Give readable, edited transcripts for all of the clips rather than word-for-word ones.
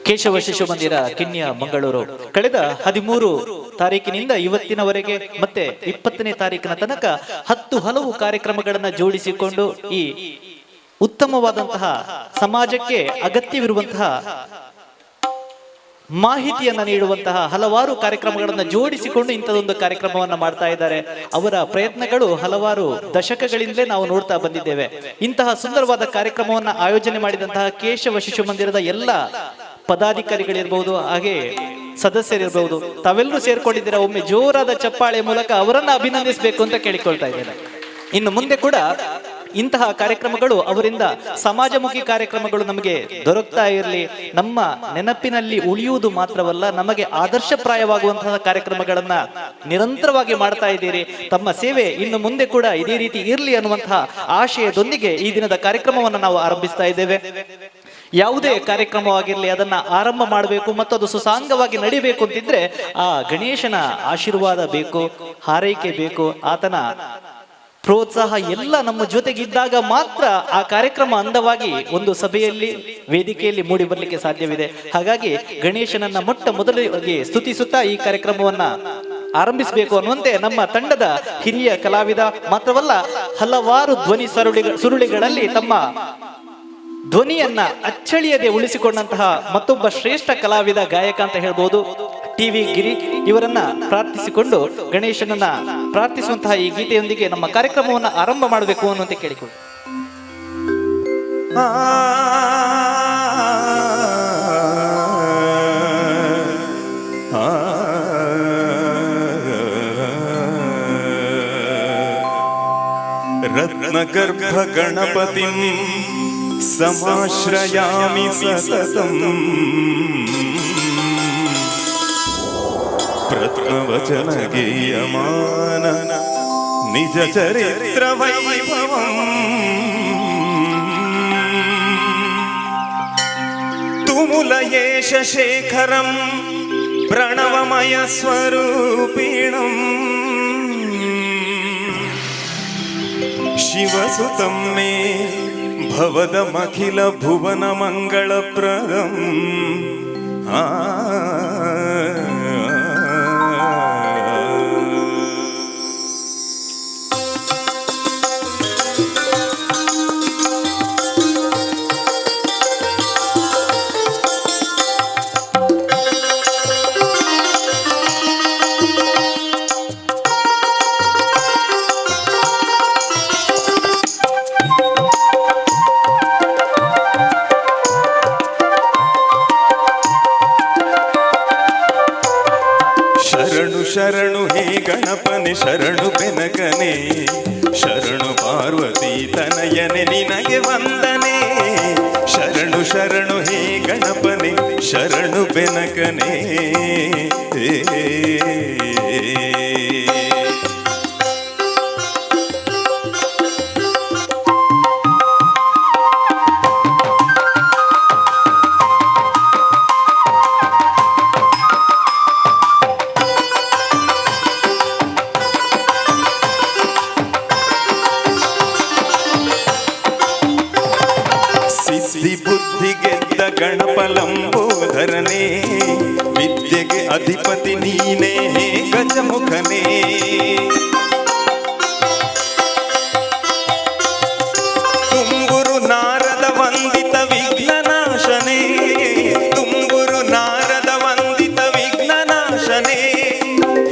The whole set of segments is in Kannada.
ಕೇಶವ ಶಿಶು ಮಂದಿರ ಕಿನ್ಯ ಮಂಗಳೂರು ಕಳೆದ 13 ತಾರೀಕಿನಿಂದ ಇವತ್ತಿನವರೆಗೆ ಮತ್ತೆ 20ನೇ ತಾರೀಕಿನ ತನಕ 10 ಹಲವು ಕಾರ್ಯಕ್ರಮಗಳನ್ನು ಜೋಡಿಸಿಕೊಂಡು ಈ ಉತ್ತಮವಾದಂತಹ ಸಮಾಜಕ್ಕೆ ಅಗತ್ಯವಿರುವಂತಹ ಮಾಹಿತಿಯನ್ನ ನೀಡುವಂತಹ ಹಲವಾರು ಕಾರ್ಯಕ್ರಮಗಳನ್ನು ಜೋಡಿಸಿಕೊಂಡು ಇಂಥದೊಂದು ಕಾರ್ಯಕ್ರಮವನ್ನ ಮಾಡ್ತಾ ಇದ್ದಾರೆ. ಅವರ ಪ್ರಯತ್ನಗಳು ಹಲವಾರು ದಶಕಗಳಿಂದಲೇ ನಾವು ನೋಡ್ತಾ ಬಂದಿದ್ದೇವೆ. ಇಂತಹ ಸುಂದರವಾದ ಕಾರ್ಯಕ್ರಮವನ್ನ ಆಯೋಜನೆ ಮಾಡಿದಂತಹ ಕೇಶವ ಶಿಶು ಮಂದಿರದ ಎಲ್ಲ ಪದಾಧಿಕಾರಿಗಳಿರ್ಬಹುದು, ಹಾಗೆ ಸದಸ್ಯರಿರ್ಬಹುದು, ತಾವೆಲ್ಲರೂ ಸೇರ್ಕೊಂಡಿದ್ದೀರಾ. ಒಮ್ಮೆ ಜೋರಾದ ಚಪ್ಪಾಳೆ ಮೂಲಕ ಅವರನ್ನ ಅಭಿನಂದಿಸಬೇಕು ಅಂತ ಕೇಳಿಕೊಳ್ತಾ ಇದ್ದೇನೆ. ಇನ್ನು ಮುಂದೆ ಕೂಡ ಇಂತಹ ಕಾರ್ಯಕ್ರಮಗಳು, ಅವರಿಂದ ಸಮಾಜಮುಖಿ ಕಾರ್ಯಕ್ರಮಗಳು ನಮಗೆ ದೊರಕ್ತಾ ಇರಲಿ. ನಮ್ಮ ನೆನಪಿನಲ್ಲಿ ಉಳಿಯುವುದು ಮಾತ್ರವಲ್ಲ, ನಮಗೆ ಆದರ್ಶಪ್ರಾಯವಾಗುವಂತಹ ಕಾರ್ಯಕ್ರಮಗಳನ್ನ ನಿರಂತರವಾಗಿ ಮಾಡ್ತಾ ಇದ್ದೀರಿ. ತಮ್ಮ ಸೇವೆ ಇನ್ನು ಮುಂದೆ ಕೂಡ ಇದೇ ರೀತಿ ಇರಲಿ ಅನ್ನುವಂತಹ ಆಶಯದೊಂದಿಗೆ ಈ ದಿನದ ಕಾರ್ಯಕ್ರಮವನ್ನು ನಾವು ಆರಂಭಿಸ್ತಾ ಇದ್ದೇವೆ. ಯಾವುದೇ ಕಾರ್ಯಕ್ರಮವಾಗಿರಲಿ ಅದನ್ನ ಆರಂಭ ಮಾಡಬೇಕು ಮತ್ತು ಅದು ಸುಸಾಂಗವಾಗಿ ನಡಿಬೇಕು ಅಂತಿದ್ರೆ ಆ ಗಣೇಶನ ಆಶೀರ್ವಾದ ಬೇಕು, ಹಾರೈಕೆ ಬೇಕು, ಆತನ ಪ್ರೋತ್ಸಾಹ ಎಲ್ಲ ನಮ್ಮ ಜೊತೆಗಿದ್ದಾಗ ಮಾತ್ರ ಆ ಕಾರ್ಯಕ್ರಮ ಅಂದವಾಗಿ ಒಂದು ಸಭೆಯಲ್ಲಿ ವೇದಿಕೆಯಲ್ಲಿ ಮೂಡಿ ಬರಲಿಕ್ಕೆ ಸಾಧ್ಯವಿದೆ. ಹಾಗಾಗಿ ಗಣೇಶನನ್ನ ಮೊಟ್ಟ ಮೊದಲಿಗೆ ಸ್ತುತಿಸುತ್ತಾ ಈ ಕಾರ್ಯಕ್ರಮವನ್ನ ಆರಂಭಿಸಬೇಕು ಅನ್ನುವಂತೆ ನಮ್ಮ ತಂಡದ ಹಿರಿಯ ಕಲಾವಿದ ಮಾತ್ರವಲ್ಲ, ಹಲವಾರು ಧ್ವನಿ ಸುರುಳಿಗಳಲ್ಲಿ ತಮ್ಮ ಧ್ವನಿಯನ್ನ ಅಚ್ಚಳಿಯದೆ ಉಳಿಸಿಕೊಂಡಂತಹ ಮತ್ತೊಬ್ಬ ಶ್ರೇಷ್ಠ ಕಲಾವಿದ, ಗಾಯಕ ಅಂತ ಹೇಳ್ಬೋದು, ಟಿವಿ ಗಿರಿ, ಇವರನ್ನ ಪ್ರಾರ್ಥಿಸಿಕೊಂಡು ಗಣೇಶನನ್ನ ಪ್ರಾರ್ಥಿಸುವಂತಹ ಈ ಗೀತೆಯೊಂದಿಗೆ ನಮ್ಮ ಕಾರ್ಯಕ್ರಮವನ್ನು ಆರಂಭ ಮಾಡಬೇಕು ಅನ್ನುವಂತೆ ಕೇಳಿಕೊಳ್ಳಿ. ರತ್ನಗರ್ಭ ಗಣಪತಿ ಸಮಾಶ್ರಯಾಮಿ ಸತತಂ ಪ್ರಥಮವಚನ ಗೀಯಮಾನ ನಿಜ ಚರಿತ್ರ ವೈಭವಂ ತುಮುಲಯೇಶ ಶೇಖರಂ ಪ್ರಣವಮಯ ಸ್ವರೂಪಿಣಂ ಶಿವಸುತಂ ಮೇ ಭವದಮಖಿಲ ಭುವನ ಮಂಗಳಪ್ರದಂ ಶರಣು ಹೇ ಗಣಪನೆ ಶರಣು ಬೆನಕನೆ ಶರಣು ಪಾರ್ವತಿ ತನಯನೆ ನಿನಗೆ ವಂದನೆ ಶರಣು ಶರಣು ಹೇ ಗಣಪನೆ ಶರಣು ಬೆನಕನೆ ಬುದ್ಧಿ ಗೆದ್ದ ಗಣಪಲಂಬೋಧರನೇ ವಿದ್ಯೆಗೆ ಅಧಿಪತಿ ನೀನೇ ಹೇ ಗಜಮುಖನೇ ತುಂಬುರು ನಾರದ ವಂದಿತ ವಿಘ್ನನಾಶನೇ ತುಂಬುರು ನಾರದ ವಂದಿತ ವಿಘ್ನನಾಶನೇ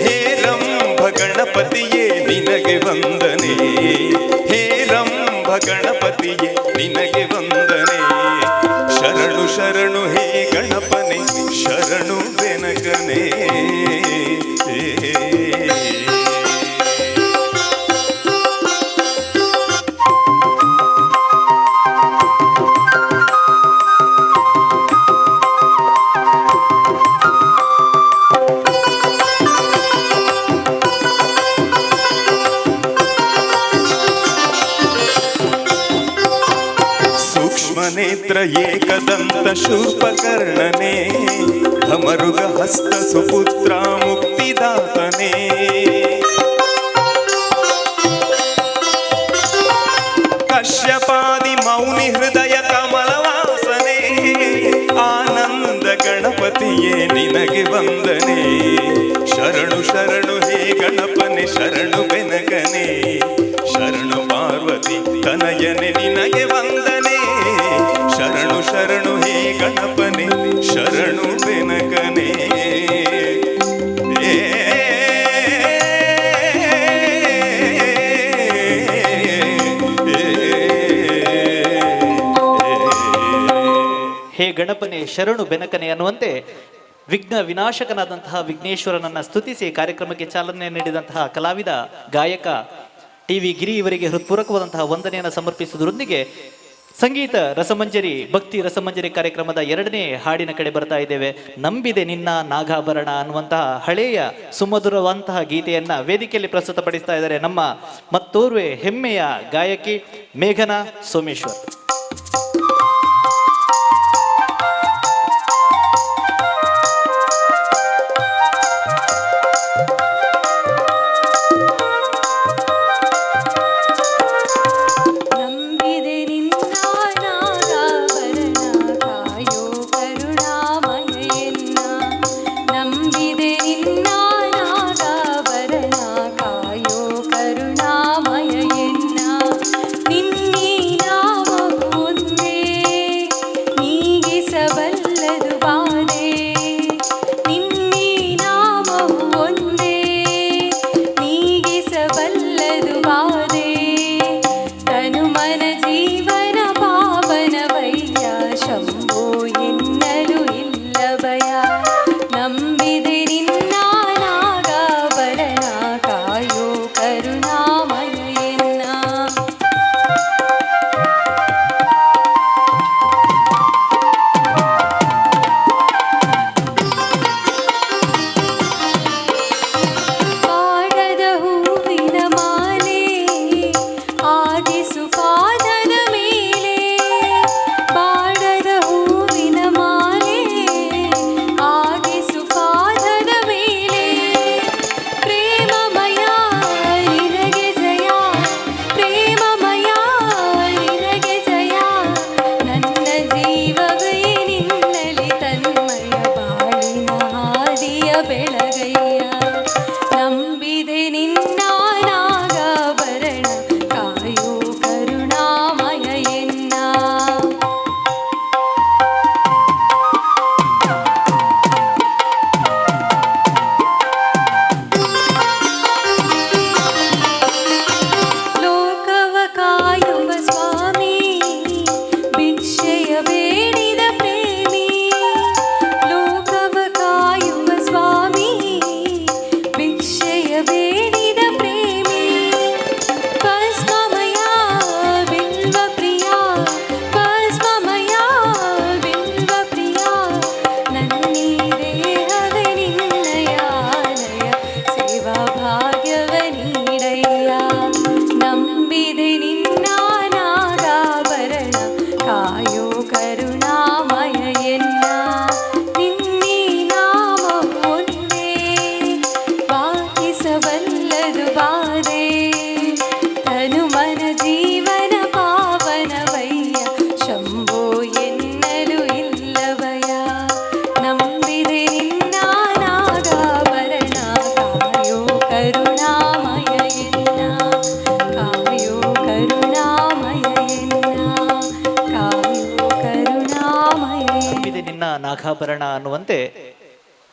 ಹೇ ರಂಭ ಗಣಪತಿಯೇ ನಿನಗೆ ವಂದನೆ ಹೇ ರಂಭ ಗಣಪತಿಯೇ ನಿನಗೆ ವಂದನೆ ಶರಣು ಶರಣು ಹೇ ಗಣಪನೆ ಶರಣು ಬೆನಕನೆ ನೇತ್ರ ಏಕದಂತ ಶೂರ್ಪಕರ್ಣನೆ ಧಮರುಗ ಹಸ್ತ ಸುಪುತ್ರ ಮುಕ್ತಿದಾತನೇ ಕಶ್ಯಪಾದಿ ಮೌನಿ ಹೃದಯ ಕಮಲವಾಸನೆ ಆನಂದ ಪಾರ್ವತಿಯೇ ನಿನಗೆ ವಂದನೆ. ಶರಣು ಶರಣು ಹೇ ಗಣಪನೆ ಶರಣು ಬೆನಕನೆ. ಶರಣು ಪಾರ್ವತಿ ತನಯನೆ ನಿನಗೆ ವಂದನೆ. ಶರಣು ಶರಣು ಹೇ ಗಣಪನೆ ಶರಣು ಬೆನಕನೆ. ಹೇ ಗಣಪನೆ ಶರಣು ಬೆನಕನೆ ಅನ್ನುವಂತೆ ವಿಘ್ನ ವಿನಾಶಕನಾದಂತಹ ವಿಘ್ನೇಶ್ವರನನ್ನ ಸ್ತುತಿಸಿ ಕಾರ್ಯಕ್ರಮಕ್ಕೆ ಚಾಲನೆ ನೀಡಿದಂತಹ ಕಲಾವಿದ ಗಾಯಕ ಟಿ.ವಿ. ಗಿರಿ ಇವರಿಗೆ ಹೃತ್ಪೂರ್ವಕವಾದಂತಹ ವಂದನೆಯನ್ನು ಸಮರ್ಪಿಸುವುದರೊಂದಿಗೆ ಸಂಗೀತ ರಸಮಂಜರಿ ಭಕ್ತಿ ರಸಮಂಜರಿ ಕಾರ್ಯಕ್ರಮದ 2ನೇ ಹಾಡಿನ ಕಡೆ ಬರ್ತಾ ಇದ್ದೇವೆ. ನಂಬಿದೆ ನಿನ್ನ ನಾಗಾಭರಣ ಅನ್ನುವಂತಹ ಹಳೆಯ ಸುಮಧುರವಂತಹ ಗೀತೆಯನ್ನ ವೇದಿಕೆಯಲ್ಲಿ ಪ್ರಸ್ತುತಪಡಿಸ್ತಾ ಇದ್ದಾರೆ ನಮ್ಮ ಮತ್ತೋರ್ವೆ ಹೆಮ್ಮೆಯ ಗಾಯಕಿ ಮೇಘನಾ ಸೋಮೇಶ್ವರ್. ನಾಗಾಭರಣ ಅನ್ನುವಂತೆ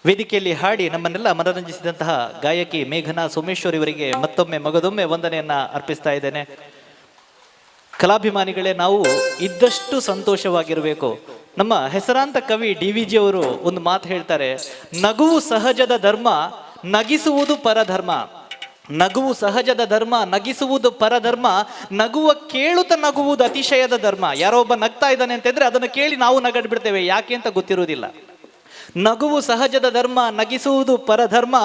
ವೇದಿಕೆಯಲ್ಲಿ ಹಾಡಿ ನಮ್ಮನ್ನೆಲ್ಲ ಮನರಂಜಿಸಿದಂತಹ ಗಾಯಕಿ ಮೇಘನಾ ಸೋಮೇಶ್ವರ್ ಇವರಿಗೆ ಮತ್ತೊಮ್ಮೆ ಮಗದೊಮ್ಮೆ ವಂದನೆಯನ್ನ ಅರ್ಪಿಸ್ತಾ ಇದ್ದೇನೆ. ಕಲಾಭಿಮಾನಿಗಳೇ, ನಾವು ಇದ್ದಷ್ಟು ಸಂತೋಷವಾಗಿರಬೇಕು. ನಮ್ಮ ಹೆಸರಾಂತ ಕವಿ DVG ಅವರು ಒಂದು ಮಾತು ಹೇಳ್ತಾರೆ, ನಗುವು ಸಹಜದ ಧರ್ಮ, ನಗಿಸುವುದು ಪರಧರ್ಮ. ನಗುವು ಸಹಜದ ಧರ್ಮ, ನಗಿಸುವುದು ಪರಧರ್ಮ. ನಗುವ ಕೇಳುತ್ತ ನಗುವುದು ಅತಿಶಯದ ಧರ್ಮ. ಯಾರೋ ಒಬ್ಬ ನಗ್ತಾ ಇದ್ದಾನೆ ಅಂತಂದ್ರೆ ಅದನ್ನು ಕೇಳಿ ನಾವು ನಗಡ್ಬಿಡ್ತೇವೆ, ಯಾಕೆ ಅಂತ ಗೊತ್ತಿರುವುದಿಲ್ಲ. ನಗುವು ಸಹಜದ ಧರ್ಮ, ನಗಿಸುವುದು ಪರಧರ್ಮ.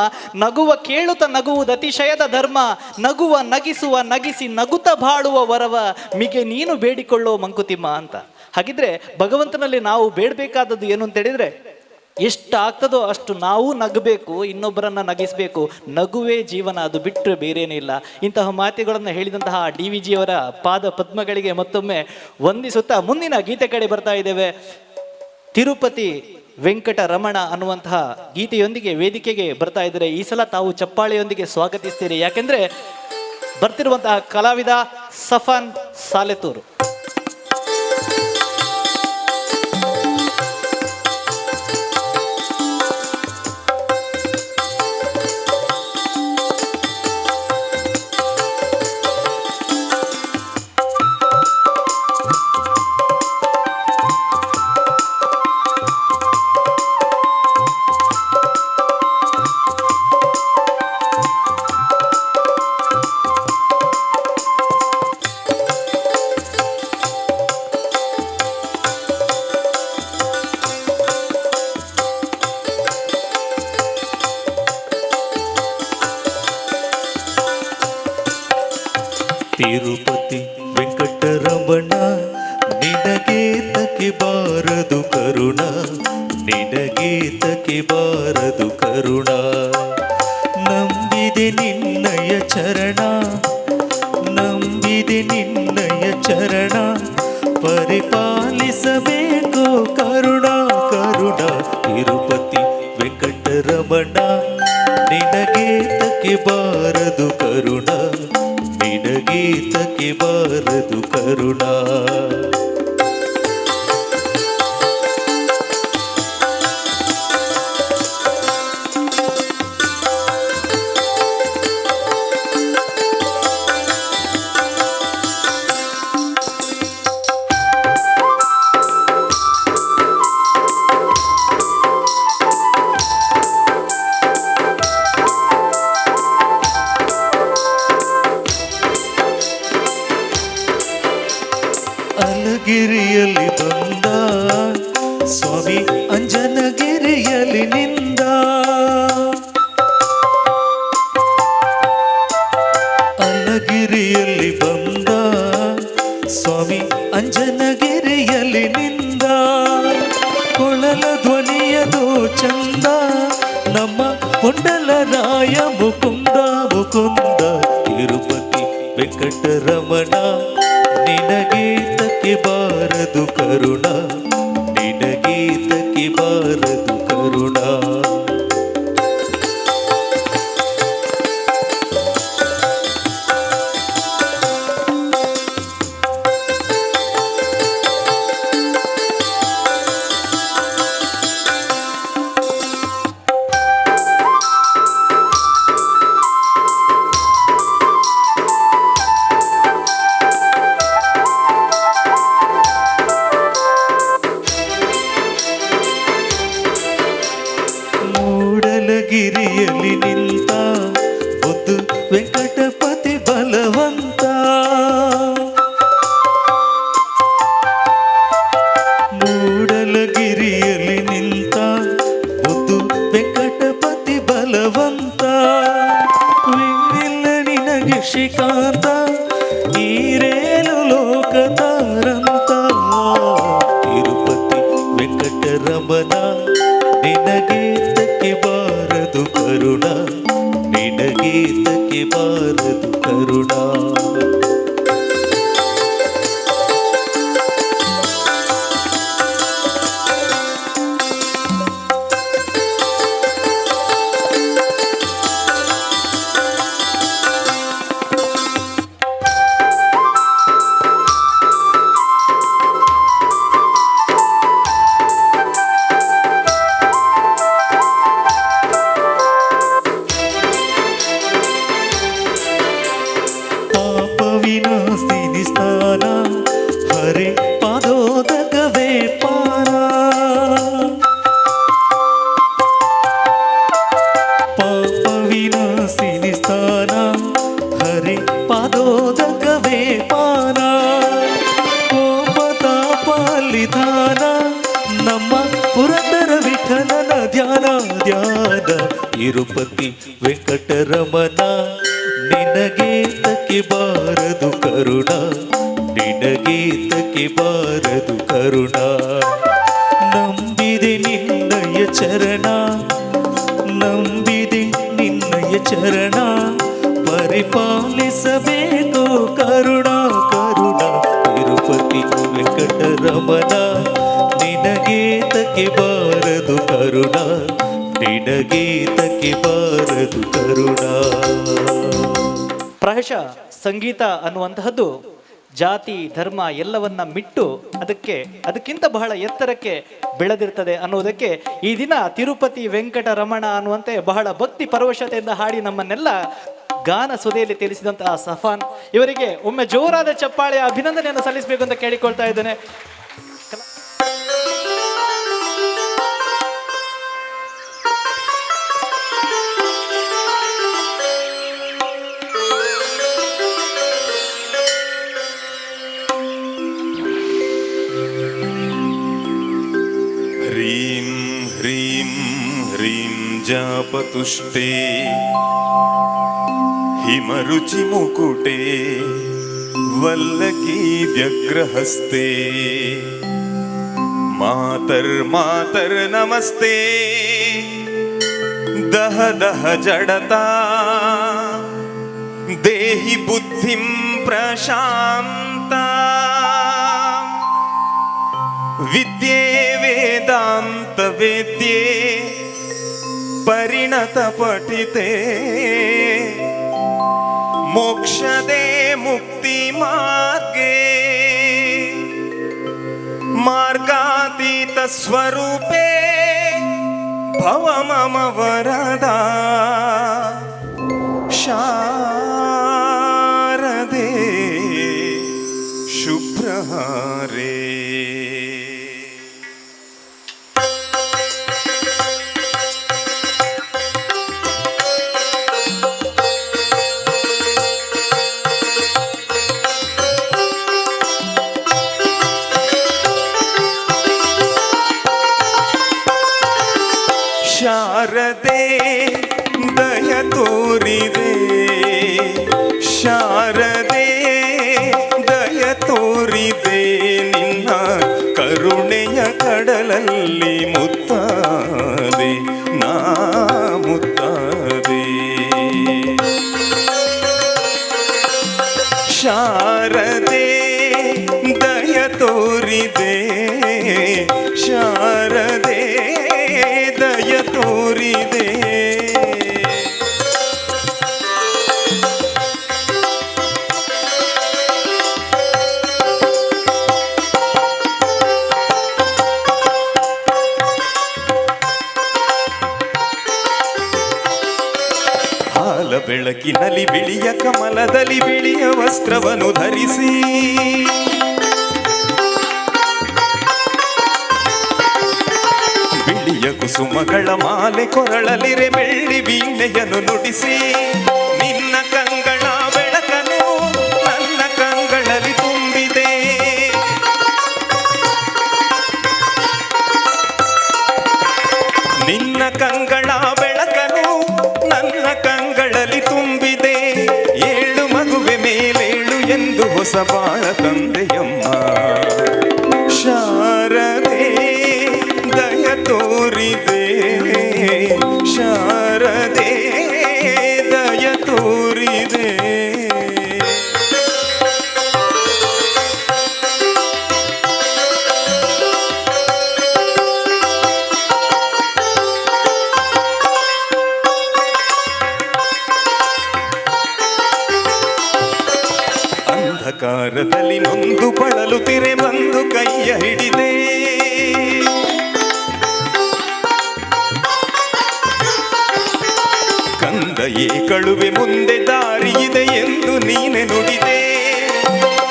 ನಗುವ ಕೇಳುತ್ತ ನಗುವುದು ಅತಿಶಯದ ಧರ್ಮ. ನಗುವ ನಗಿಸುವ ನಗಿಸಿ ನಗುತ್ತ ಬಾಳುವ ವರವ ಮಿಗೆ ನೀನು ಬೇಡಿಕೊಳ್ಳೋ ಮಂಕುತಿಮ್ಮ ಅಂತ. ಹಾಗಿದ್ರೆ ಭಗವಂತನಲ್ಲಿ ನಾವು ಬೇಡಬೇಕಾದದ್ದು ಏನು ಅಂತ ಹೇಳಿದ್ರೆ, ಎಷ್ಟಾಗ್ತದೋ ಅಷ್ಟು ನಾವು ನಗಬೇಕು, ಇನ್ನೊಬ್ಬರನ್ನ ನಗಿಸ್ಬೇಕು. ನಗುವೇ ಜೀವನ, ಅದು ಬಿಟ್ಟರೆ ಬೇರೇನಿಲ್ಲ. ಇಂತಹ ಮಾತುಗಳನ್ನು ಹೇಳಿದಂತಹ DVG ಅವರ ಪಾದ ಪದ್ಮಗಳಿಗೆ ಮತ್ತೊಮ್ಮೆ ವಂದಿಸುತ್ತಾ ಮುಂದಿನ ಗೀತೆ ಕಡೆ ಬರ್ತಾ ಇದ್ದೇವೆ. ತಿರುಪತಿ ವೆಂಕಟರಮಣ ಅನ್ನುವಂತಹ ಗೀತೆಯೊಂದಿಗೆ ವೇದಿಕೆಗೆ ಬರ್ತಾ ಇದ್ದಾರೆ. ಈ ಸಲ ತಾವು ಚಪ್ಪಾಳೆಯೊಂದಿಗೆ ಸ್ವಾಗತಿಸ್ತೀರಿ, ಯಾಕೆಂದ್ರೆ ಬರ್ತಿರುವಂತಹ ಕಲಾವಿದ ಸಫಾನ್ ಸಾಲೆತೂರು. ತಿರುಪತಿ ವೆಂಕಟರಮಣ ನಿನಗೆ ತಕ್ಕೆ ಬಾರದು ಕರುಣ, ನಿನಗೆ ತಕ್ಕೆ ಬಾರದು ಕರುಣ. ನಂಬಿದೆ ನಿನ್ನಯ ಚರಣ, ನಂಬಿದೆ ನಿನ್ನಯ ಚರಣ, ಪರಿಪಾಲಿಸಬೇಕು ಕರುಣ ಕರುಣ. ತಿರುಪತಿ ವೆಂಕಟರಮಣ ನಿನಗೆ ತಕ್ಕೆ ಬಾರದು ಕರುಣ, ನಿನಗೆ ತಕ್ಕೆ ಬಾರದು ಕರುಣ. ಅಲಗಿರಿಯಲ್ಲಿ ಬಂದ ಸ್ವಾಮಿ ಅಂಜನಗಿರಿಯಲ್ಲಿ ನಿಂದ, ಅಲಗಿರಿಯಲ್ಲಿ ಬಂದ ಸ್ವಾಮಿ ಅಂಜನಗಿರಿಯಲ್ಲಿ ನಿಂದ. ಕೊಳಲ ಧ್ವನಿಯದು ಚಂದ ನಮ್ಮ ಕೊಂಡಲರಾಯ ಮುಕುಂದ ಮುಕುಂದ. ತಿರುಪತಿ ವೆಂಕಟರಮಣ ನಿನಗೆ ತಕ್ಕೆ ಬಾರದು ಕರುಣ, ನಿನಗೆ ತಕ್ಕೆ ಬಾರದು ಕರುಣ. ಗಿರಿಯಲ್ಲಿ ನಿಂತ ಬುದ್ಧು ವೆಂಕಟಪತಿ ಬಲವಂತ, ಮೂಡಲಗಿರಿಯಲ್ಲಿ ನಿಂತ ಬುದ್ಧು ವೆಂಕಟಪತಿ ಬಲವಂತ. ವಿಣ್ಣಿಲ್ಲ ನಿನಗೆ ಶ್ರೀಕಾಂತ ಈರೇನು ಲೋಕತಾರಂತ. ತಿರುಪತಿ ವೆಂಕಟರಮಣ ನಿನಗೆ ತಕ್ಕೆ ಬಾರದು ಕರುಣ, ನಿನಗೆ ತಕ್ಕೆ ಬಾರದು ಕರುಣ. ವಿನಾಶಿನಿ ಸ್ಥಾನ ಹರೆ ಪಾದೋದಕವೇ ಪಾರ, ಪಾಪ ವಿನಾಶಿನಿ ಸ್ಥಾನ ಹರೆ ಪಾದೋದಕವೇ ಪಾರ. ಕೋಪತಾಪಾಲಿಧಾನ ನಮ್ಮ ಪುರಂದರ ವಿಠಲನ ಧ್ಯಾನ ಧ್ಯಾನ. ತಿರುಪತಿ ವೆಂಕಟರಮಣ ನಿನಗೆ ತಕ್ಕೆ ಬಾರದು ಕರುಣ, ನಿನಗೆ ತಕ್ಕೆ ಬಾರದು ಕರುಣ. ನಂಬಿದೆ ನಿನ್ನಯ ಚರಣ, ನಂಬಿದೆ ನಿನ್ನಯ ಚರಣ, ಪರಿಪಾಲಿಸಬೇಕು ಕರುಣ ಕರುಣ. ತಿರುಪತಿ ವೆಂಕಟರಮಣ ನಿನಗೆ ತಕ್ಕೆ ಬಾರದು ಬಾರದು ಕರುಣ, ನಿನಗೇತಕ್ಕೆ ಬಾರದು ಕರುಣ. ಪ್ರಾಯಶಃ ಸಂಗೀತ ಅನ್ನುವಂತಹದ್ದು ಜಾತಿ ಧರ್ಮ ಎಲ್ಲವನ್ನ ಮಿಟ್ಟು ಅದಕ್ಕಿಂತ ಬಹಳ ಎತ್ತರಕ್ಕೆ ಬೆಳೆದಿರ್ತದೆ ಅನ್ನೋದಕ್ಕೆ ಈ ದಿನ ತಿರುಪತಿ ವೆಂಕಟರಮಣ ಅನ್ನುವಂತೆ ಬಹಳ ಭಕ್ತಿ ಪರವಶತೆಯಿಂದ ಹಾಡಿ ನಮ್ಮನ್ನೆಲ್ಲ ಗಾನ ಸುದೆಯಲ್ಲಿ ತಿಳಿಸಿದಂತಹ ಸಫಾನ್ ಇವರಿಗೆ ಒಮ್ಮೆ ಜೋರಾದ ಚಪ್ಪಾಳೆಯ ಅಭಿನಂದನೆಯನ್ನು ಸಲ್ಲಿಸಬೇಕು ಅಂತ ಕೇಳಿಕೊಳ್ತಾ ಇದ್ದೇನೆ. ह्रीं ह्रीं ह्रीं जापतुष्टे हिमरुचिमुकुटे वल्लकी व्यग्रहस्ते मातर्मातर्नमस्ते दह दह जडता देहि बुद्धिं प्रशान्ता विद्ये वेदांत वेद्ये परिणत पठिते मोक्षदे मुक्ति मार्गे मार्गातीत स्वरूपे भव मम वरदा शारदे शुभ्रहारे. ಶಾರದೆ ದಯ ತೋರಿದೆ, ಶಾರದೆ ದಯ ತೋರಿದೆ, ನಿನ್ನ ಕರುಣೆಯ ಕಡಲಲ್ಲಿ ಮುತ್ತಾದೆ ನಾ ಮುತ್ತಾದೆ. ಶಾರದೆ ದಯ ತೋರಿದೆ, ಶಾರದೆ ದಯ ತೋರಿದೆ. ಹಾಲ ಬೆಳಕಿನಲ್ಲಿ ಬಿಳಿಯ ಕಮಲದಲ್ಲಿ ಬಿಳಿಯ ವಸ್ತ್ರವನ್ನು ಧರಿಸಿ ಬಿಳಿಯ ಕುಸುಮಗಳ ಮಾಲೆ ಕೊರಳಲಿರೆ ಬೆಳ್ಳಿ ವೀಣೆಯನ್ನು ನುಡಿಸಿ ನಿನ್ನ ಕಂಗಳ ಬೆಳಕನ್ನು ನನ್ನ ಕಂಗಳಲ್ಲಿ ತುಂಬಿದೆ. ನಿನ್ನ ಕಂಗಳ ಬೆಳಕನ್ನು ನನ್ನ ಕಂಗಳಲ್ಲಿ ತುಂಬಿದೆ. ಏಳು ಮಗುವೆ ಮೇಲೇಳು ಎಂದು ಹೊಸ ಬಾಳ ತಂದೆಯಮ್ಮ. ಶಾರದೆ ದಯ ತೋರಿದೆ, ಶಾರದೆ ದಯ ತೋರಿದೆ. ಅಂಧಕಾರದಲ್ಲಿ ನೊಂದು ಬಳಲುತ್ತಿರೆ ಬಂದು ಕೈಯ ಹಿಡಿದೆ. ಕಂದಯೇ ಕಳುವೆ ಮುಂದೆ ದಾರಿಯಿದೆ ಎಂದು ನೀನೆ ನುಡಿದೆ.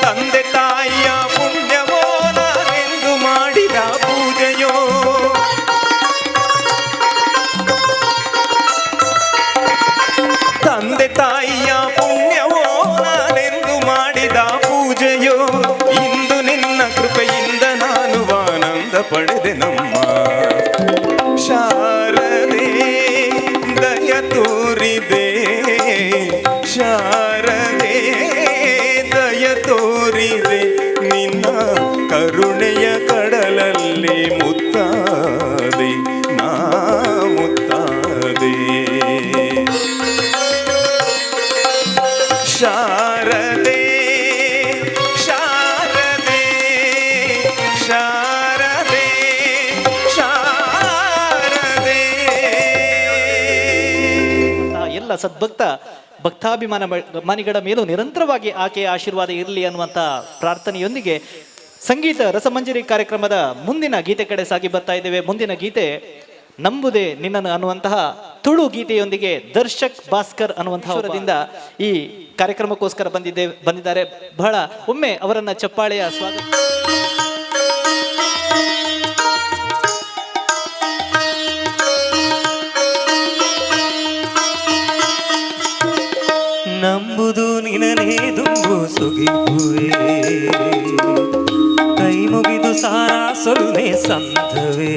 ತಂದೆ ತಾಯಿಯ ಪುಣ್ಯವೋ ನಾನೆಂದು ಮಾಡಿದ ಪೂಜೆಯೋ, ತಂದೆ ತಾಯಿಯ ಪುಣ್ಯವೋ ನಾನೆಂದು ಮಾಡಿದ ಪೂಜೆಯೋ. ಇಂದು ನಿನ್ನ ಕೃಪೆಯಿಂದ ನಾನು ಆನಂದ ಪಡೆದೆ ನಮ್ಮ. ಶಾರದೆ ದಯ ತೋರಿದೆ, ಶಾರದೆ ದಯ ತೋರಿದೆ, ನಿನ್ನ ಕರುಣೆಯ ಕಡಲಲ್ಲಿ ಮುತ್ತಾದೆ ನಾ ಮುತ್ತಾದೆ. ಶಾರದೆ ಶಾರದೆ ಶಾರದೆ ಶಾರದೆ ಸದ್ಭಕ್ತ ಭಕ್ತಾಭಿಮಾನಿಗಳ ಮೇಲೂ ನಿರಂತರವಾಗಿ ಆಕೆಯ ಆಶೀರ್ವಾದ ಇರಲಿ ಅನ್ನುವಂಥ ಪ್ರಾರ್ಥನೆಯೊಂದಿಗೆ ಸಂಗೀತ ರಸಮಂಜರಿ ಕಾರ್ಯಕ್ರಮದ ಮುಂದಿನ ಗೀತೆ ಕಡೆ ಸಾಗಿ ಬರ್ತಾ ಇದ್ದೇವೆ. ಮುಂದಿನ ಗೀತೆ ನಂಬುದೇ ನಿನ್ನನ್ನು ಅನ್ನುವಂತಹ ತುಳು ಗೀತೆಯೊಂದಿಗೆ ದರ್ಶಕ್ ಭಾಸ್ಕರ್ ಅನ್ನುವಂತಹ ಈ ಕಾರ್ಯಕ್ರಮಕ್ಕೋಸ್ಕರ ಬಂದಿದ್ದಾರೆ. ಬಹಳ ಒಮ್ಮೆ ಅವರನ್ನ ಚಪ್ಪಾಳೆಯ ಸ್ವಾಗತ. ನಂಬುದು ನಿನನೇ ದುಂಬು ಸುಗಿಪುವೆ, ಕೈ ಮುಗಿದು ಸಾರ ಸೊಲ್ಮೆ ಸಂಧವೇ.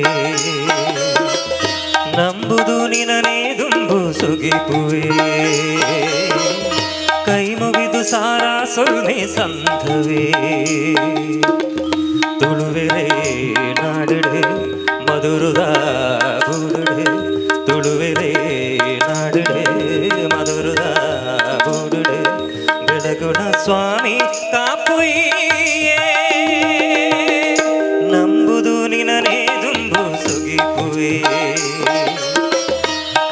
ನಂಬುದು ನಿನನೇ ದುಂಬು ಸುಗಿಪುವೆ, ಕೈ ಮುಗಿದು ಸಾರ ಸೊಲ್ಮೆ ಸಂಧವೇ. ತುಳುವೆರೆ ನಾಡಿಡೆ ಮಧುರದ ಬೂಡುಡೆ, ತುಳುವೆರೆ ನಾಡಿಡೆ ಮಧುರದ ಬೂಡುಡೆ. ಬೆಳಗುಣ ಸ್ವಾಮಿ ಕಾಪುಯ್ಯೇ, ನಂಬುದು ನಿನನೇ ದುಂಬು ಸುಗಿಪುವೆ,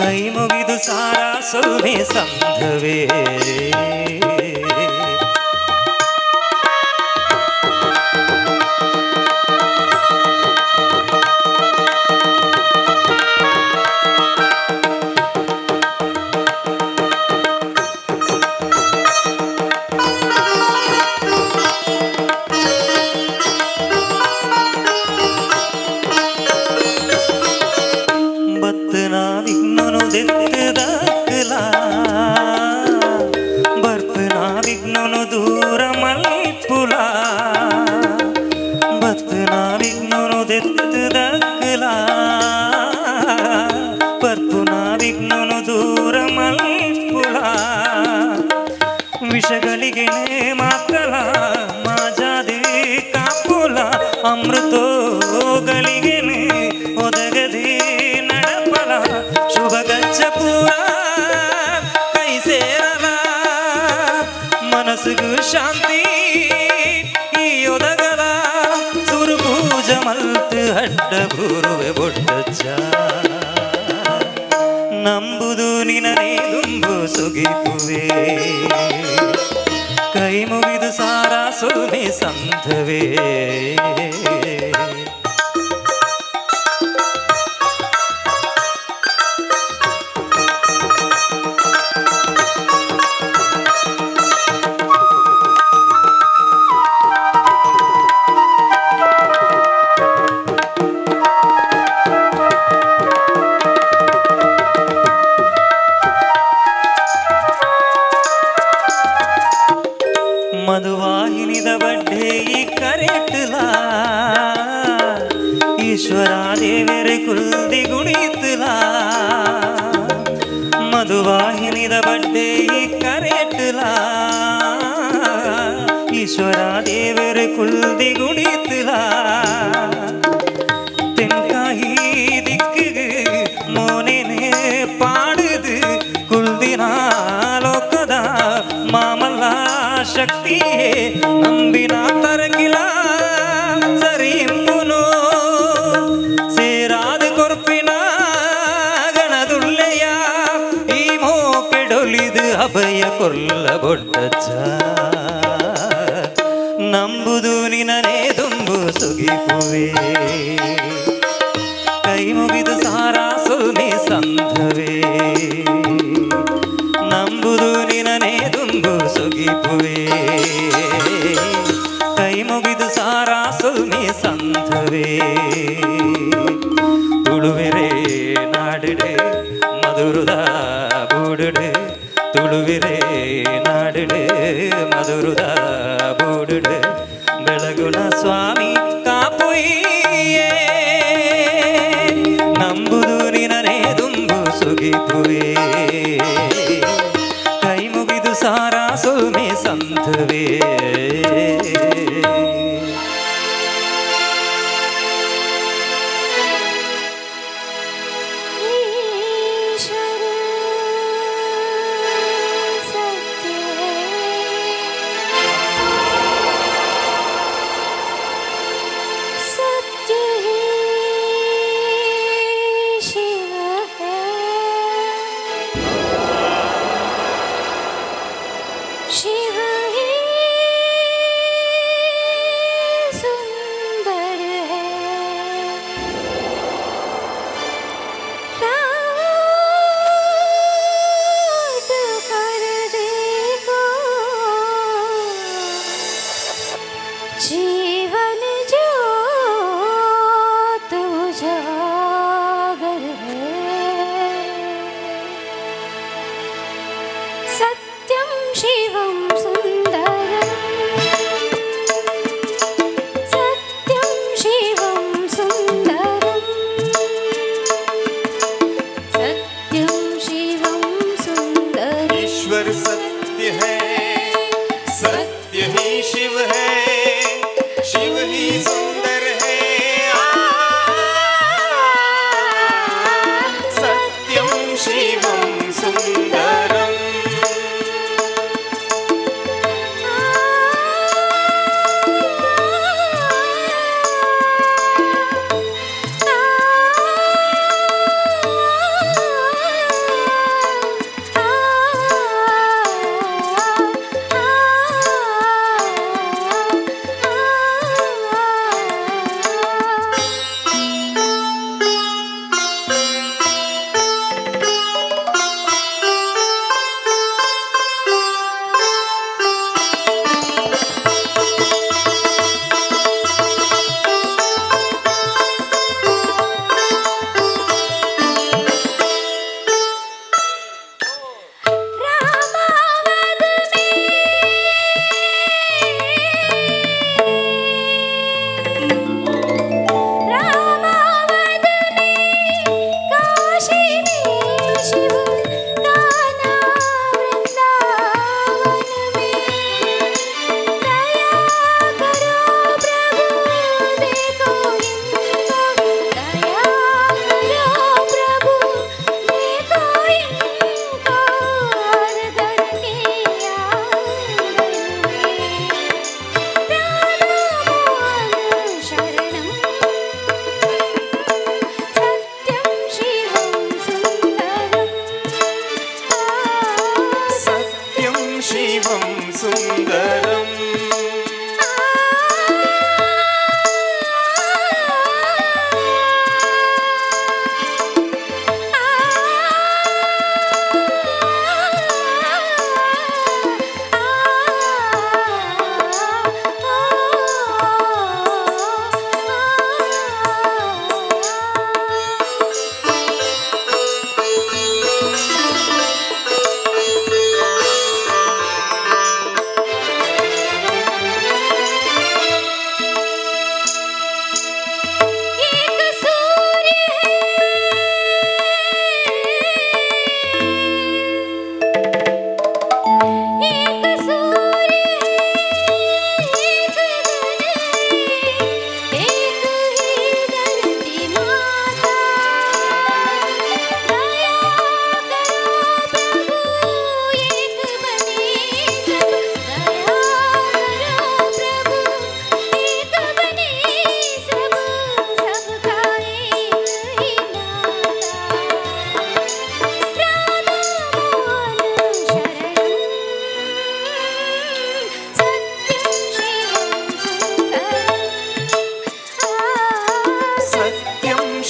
ಕೈ ಮುಗಿದು ಸಾರ ಸೊಲ್ಮೆ ಸಂಧವೇ. ಬರ್ಪನಾವಿಗ್ನನು ದೂರ ಮಲ್ಪುಲ, ಬತ್ನಾವಿಗ್ನನು ದೆತ್ತದಕ್ಕಲ, ಬರ್ಪುನಾವಿಗ್ನನು ದೂರ ಮಲ್ಪುಲ. ವಿಷಗಳಿಗೆ ಮಾತಲ ಮಾಜಾದೆ ಕಾಪುಲ, ಅಮೃತೋಗಳಿಗೆ ಒದಗದೆ ನಡಪಲ. ಶುಭ ಗಚ್ಚ ಪೂರ ಕೈ ಸೇರಲ, ಮನಸ್ಸಿಗೂ ಶಾಂತಿ ಈ ಒದಗಲ. ಸುರು ಪೂಜ ಮಲ್ತು ಅಡ್ಡ ಬೂರುವೆ ಬೊಟ್ಟಚ್ಚ, ನಂಬುದು ನಿನನೇ ದುಂಬು ಸುಗಿಪುವೆ, ಕೈ ಮುಗಿದು ಸಾರ ಸೊಲ್ಮೆ ಸಂಧವೇ. ಮಧುವಾಹಿನಿದ ಬಡ್ಡೆ ಈ ಕರೆಟ್ಲ, ಈಶ್ವರ ದೇವರ ಕುಲ್ದಿ ಗುಣಿತ್ಲ. ಮಧುವಾಹಿನಿದ ಬಡ್ಡೆ ಈ ಕರೆಟ್ಲ, ಈಶ್ವರ ದೇವರ ಕುಲ್ದಿ ಗುಣಿತ್ಲ. ತೆನ್ಕಾಯಿ ದಿಕ್ಕಿಗೆ ಮೋನೆನೆ ಪಾಡುದು ಕುಲ್ದಿನ ಲೋಕದ ಮಾಮಲ್ಲ ಶಕ್ತಿಯೇ. ನಂಬಿನ ತರಗಿಲ ಸರಿಂಬುನು ಸೇರಾದ ಕೊರ್ಪಿನ ಗಣದುಳ್ಳೆಯ, ಈ ಮೋಕೆಡೊಲಿದು ಅಭಯ ಕೊಲ್ಲ ಬೊಡ್ಡಚ್ಚ. ನಂಬುದು ನಿನನೇ ದುಂಬು ಸುಗಿಪುವೆ, ಕೈ ಮುಗಿದು ಸಾರ ಸೊಲ್ಮೆ ಸಂಧವೇ. ನಂಬುದು ನಿನನೇ ದುಂಬು ಸುಗಿಪುವೆ, ಕೈ ಮುಗಿದು ಸಾರ ಸೊಲ್ಮೆ ಸಂಧವೇ. ತುಳುವೆರೆ ನಾಡಿಡೆ ಮಧುರದ ಬೂಡುಡೆ, ತುಳುವೆರೆ ನಾಡಿಡೆ ಮಧುರದ ಬೂಡುಡೆ. ಬೆಳಗುಣ ಸ್ವಾಮಿ ಕಾಪುಯ್ಯೇ, ನಂಬುದು ನಿನನೇ ದುಂಬು ಸುಗಿಪುವೆ, ಕೈ ಮುಗಿದು ಸಾರ ಸೊಲ್ಮೆ ಸಂಧವೇ.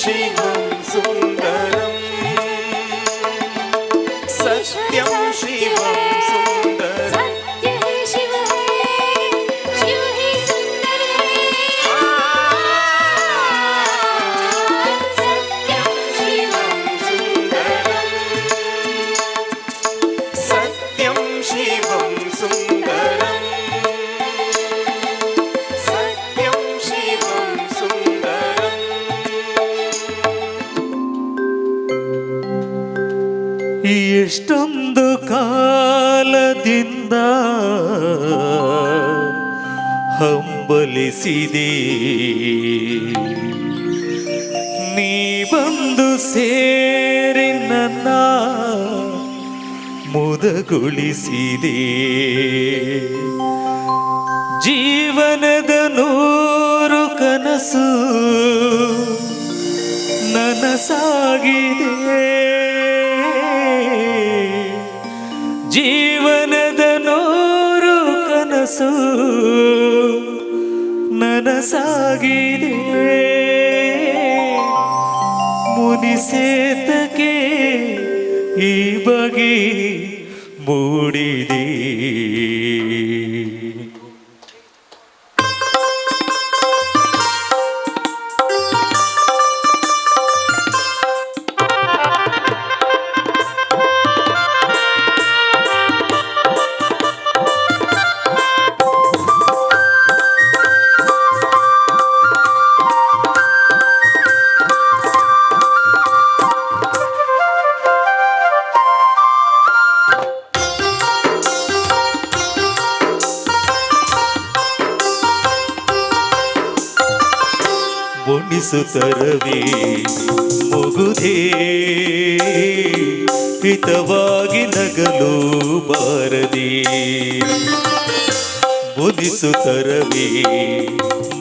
ಶಿವಂ ಸುಂದರಂ ಸತ್ಯಂ ಶಿವಂ ಸುಂದರಂ सत्य है शिव ही सुंदर है सत्यं शिवं सुंदरं ಸತ್ಯಂ ಶಿವಂ ಸುಂದರಂ ಸತ್ಯಂ ಶಿವಂ ಸುಂದರಂ ಎಷ್ಟೊಂದು ಕಾಲದಿಂದ ಹಂಬಲಿಸಿದೆ ನೀ ಬಂದು ಸೇರಿ ನನ್ನ ಮುದಗೊಳಿಸಿದೆ ಜೀವನದ ನೂರು ಕನಸು ನನಸಾಗಿದೆ ಜೀವನದ ನೂರು ಕನಸು ನನಸಾಗಿದೆ ಮುನಿಸೇತಕ್ಕೆ ಈ ಬಗೆ ಮೂಡಿದೆ ಬೊಣಿಸುತ್ತರವೇ ಮುಗುದೇ ಹಿತವಾಗಿ ನಗಲು ಬಾರದೆ ಬೊನಿಸುತ್ತರವೇ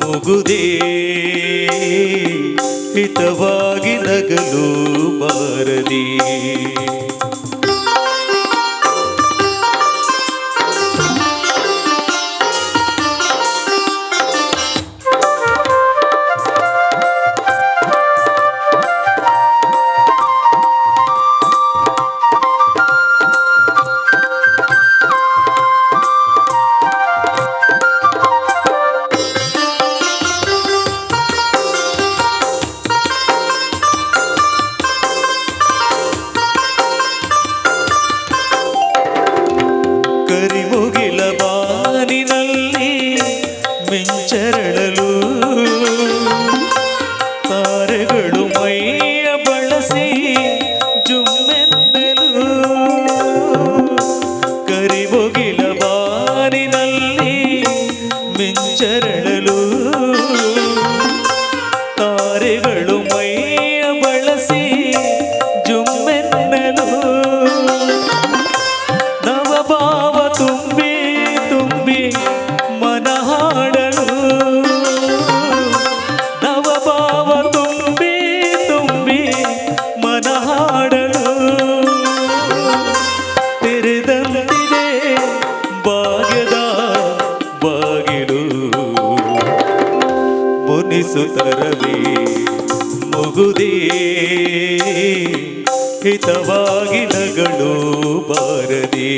ಮುಗುದೇ ಹಿತವಾಗಿ ನಗಲು ಬಾರದೆ ಕರಿಮುಗಿಲ ಬಾನಿನಲ್ಲಿ ಮಿಂಚರಳಲು ತಾರೆಗಳು ಮೈಯ ಬಳಸಿ ಜುಮ್ಮೆನ್ನಲು ಕರಿಮುಗಿಲ ಬಾನಿನಲ್ಲಿ ಮಿಂಚರಳಲು ತಾರೆಗಳು ಮೈಯ ಬಳಸಿ ಜುಮ್ಮೆನ್ನಲು ನವಭಾವ ತುಂಬಿ ತುಂಬಿ ಮನ ಹಾಡಲು ನವಭಾವ ತುಂಬಿ ತುಂಬಿ ಮನ ಹಾಡಲು ತೆರೆದಂತಿದೆ ಭಾಗ್ಯದ ಬಾಗಿಲು ಮುನಿಸುತ್ತರವೇ ಮುಗುದೇ ಹಿತವಾಗಿ ನಗಳು ಬಾರದೆ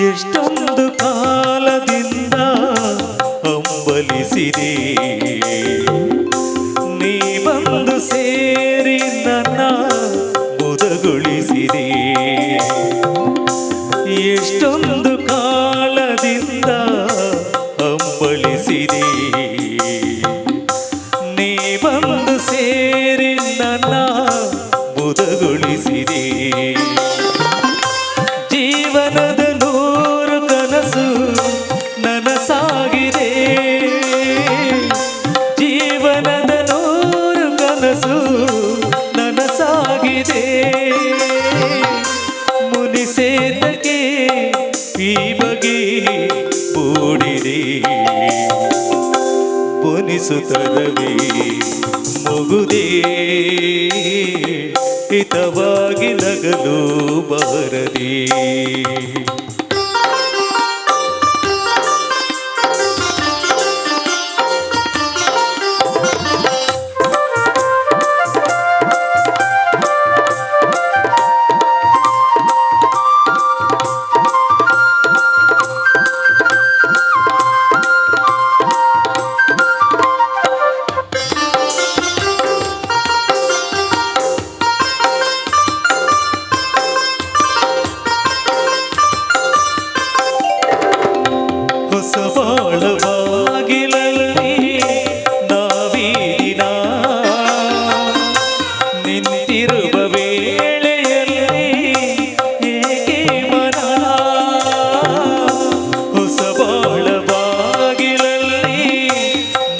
ಎಷ್ಟೊಂದು ಕಾಲದಿಂದ ಹಂಬಲಿಸಿದೆ ನೀ ಬಂದು ಸೇರಿ ನನ್ನ ಮುದಗೊಳಿಸಿದೆ ಎಷ್ಟೊಂದು ಕಾಲದಿಂದ ಹಂಬಲಿಸಿದೆ ನೀ ಬಂದು ಸೇರಿ ನನ್ನ ಮುದಗೊಳಿಸಿದೆ ಜೀವನದ ನೂರು ಕನಸು ನನಸಾಗಿದೆ ಮುನಿಸುತ್ತರವಿ ಮುಗುದೇ ಹಿತವಾಗಿ ನಗಲು ಬಾರದಿ. ಹೊಸ ಬಾಳವಾಗಿಲಲ್ಲಿ ನಾವೀನ ನಿಂತಿರುವ ವೇಳೆಯಲ್ಲಿ ಏಕೆ ಮನ. ಹೊಸ ಬಾಳವಾಗಿಲಲ್ಲಿ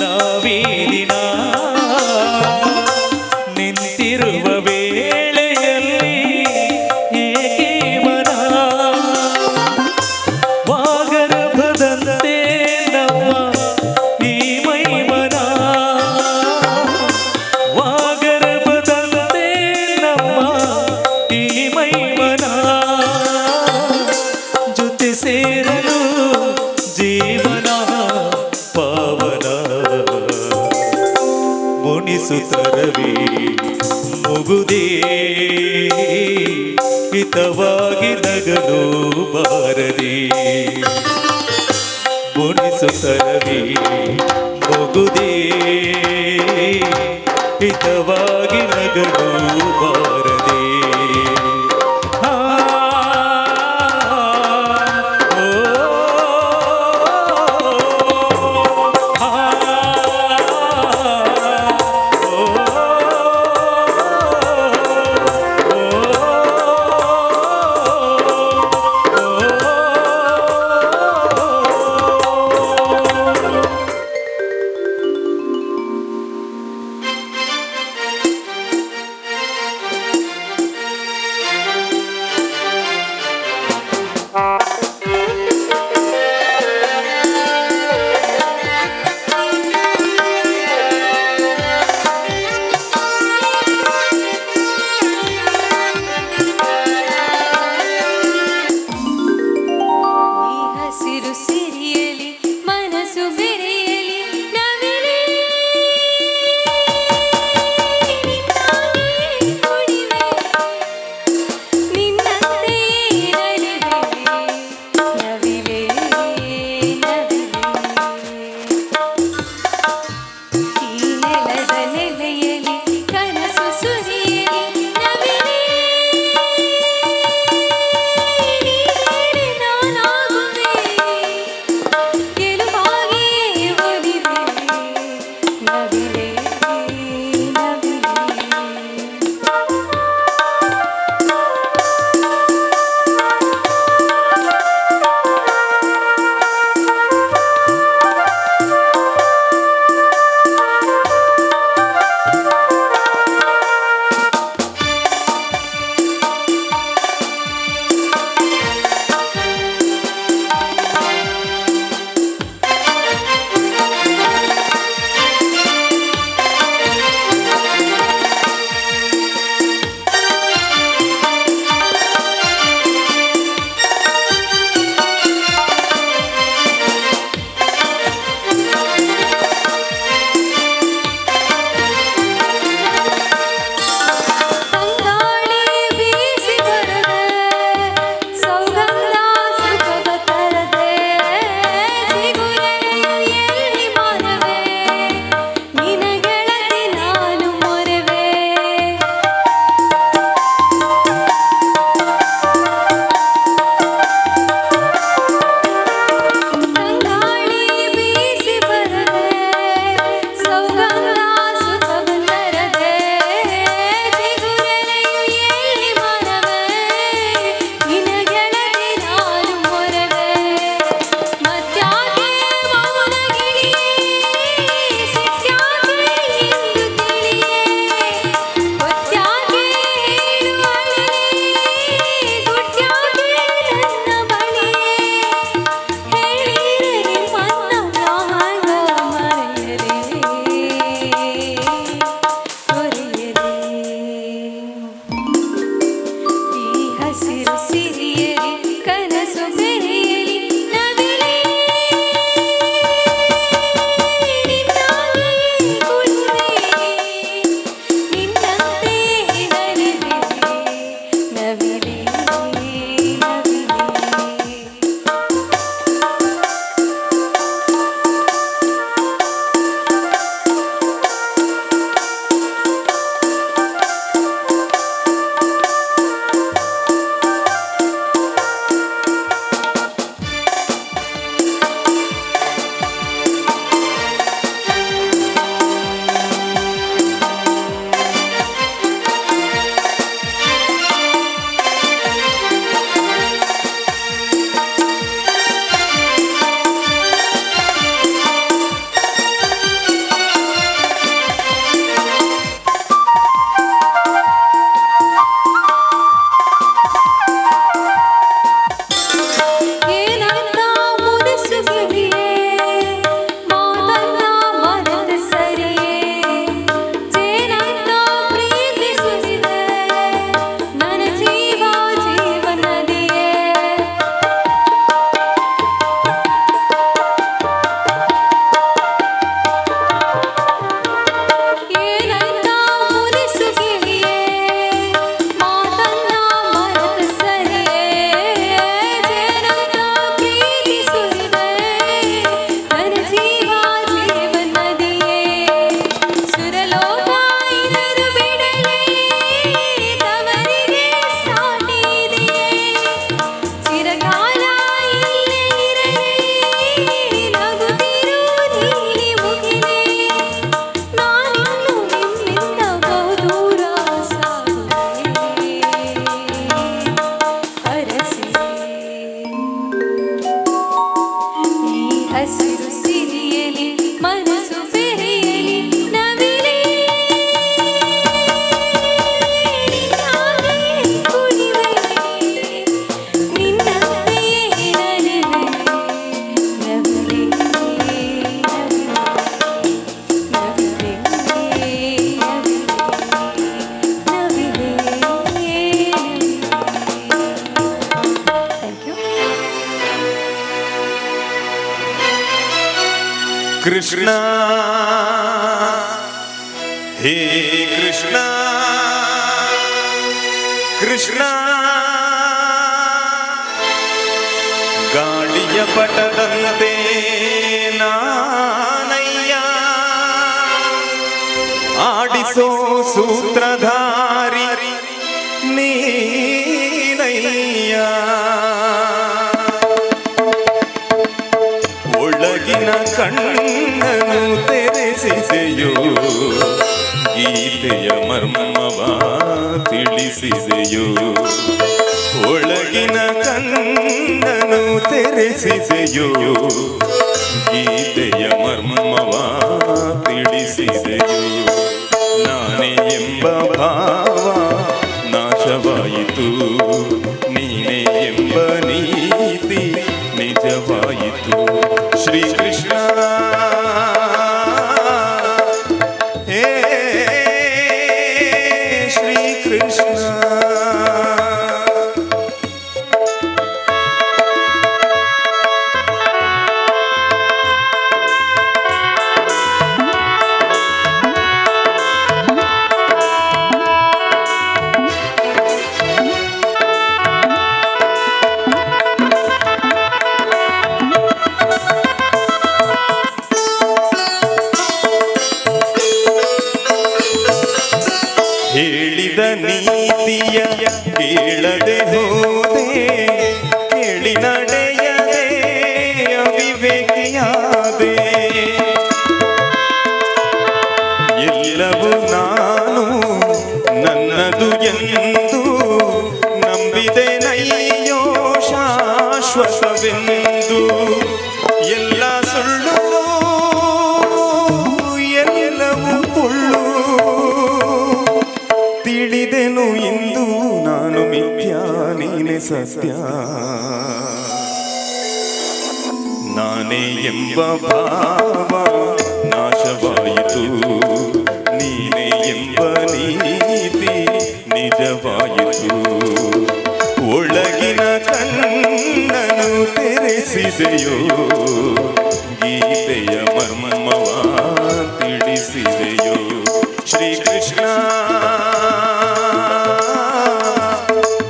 ನಾವೀನ ನಿಂತಿರುವ ವೇಳೆಯಲ್ಲಿ ಏಕೆ ಮನ. ವಾಗರ್ಭದಂತೆ ನಮ್ಮ ಈ ಮೈಮನ, ವಾಗರ್ಭದಂತೆ ನಮ್ಮ ಈ ಮೈಮನ. ಜೊತೆ ಸೇರಲು ಜೀವನ ಪಾವನ ಮುನಿಸುತ್ತರವಿ ಮುಗುದೇ ಹಿತವಾಗಿ ನಗಲು ಬಾರದಿ. ಮುನಿಸುತ್ತರವಿ ಮುಗುದೇ ಹಿತವಾಗಿ ನಗಲು ಬಾರದಿ. ಆ, ಓ, ಆ, ಕೃಷ್ಣ ಹೇ ಕೃಷ್ಣ ಕೃಷ್ಣ ಗಾಳಿಯ ಪಟದಂತೆ ನಾನಯ್ಯ ಆಡಿಸೋ ಸೂತ್ರಧಾರಿ ನೀನಯ್ಯ ಒಳಗಿನ ಕಣ್ಣನು ತೆರೆಸಿದೆಯೋ ಗೀತೆಯ ಮರ್ಮವ ತಿಳಿಸಿದೆಯೋ ಒಳಗಿನ ಕಣ್ಣನು ತೆರೆಸಿದೆಯೋ ಗೀತೆಯ ಮರ್ಮವ ತಿಳಿಸಿದೆಯೋ ನಾನೇ ಎಂಬ ಭಾವ ನಾಶವಾಯಿತು ನೀನೇ ಎಂಬ ನೀತಿ ನಿಜವಾಯಿತು ಶ್ರೀಕೃಷ್ಣ ಹೇ ಶ್ರೀಕೃಷ್ಣ ಹೇಳಿದ ನೀತಿಯ ಕೇಳದೆ ಹೋದೆ ಕೇಳಿ ನಡೆಯದೆ ಅವಿವೇಕಿಯಾದೆ ಎಲ್ಲವೂ ನಾನು ನನ್ನದು ಎಂದು ನಂಬಿದೆ ನಯ್ಯೋ ಶಾಶ್ವತವೆಂದು ಎಲ್ಲ ಸುಳ್ಳು ಎಲ್ಲವೂ ಪುಳ್ಳು ತಿಳಿದೆನು ಇಂದು ನಾನು ಮಿಥ್ಯ ನೀನೆ ಸತ್ಯ ನಾನೇ ಎಂಬ ಭಾವ ನಾಶವಾಯಿತು ನೀನೇ ಎಂಬ ನೀತಿ ನಿಜವಾಯಿತು ಒಳಗಿನ ಕಣ್ಣನು ತೆರೆಸಿದೆಯೋ ಗೀತೆಯ ಮರ್ಮವ ತಿಳಿಸಿದೆಯೋ ಶ್ರೀಕೃಷ್ಣ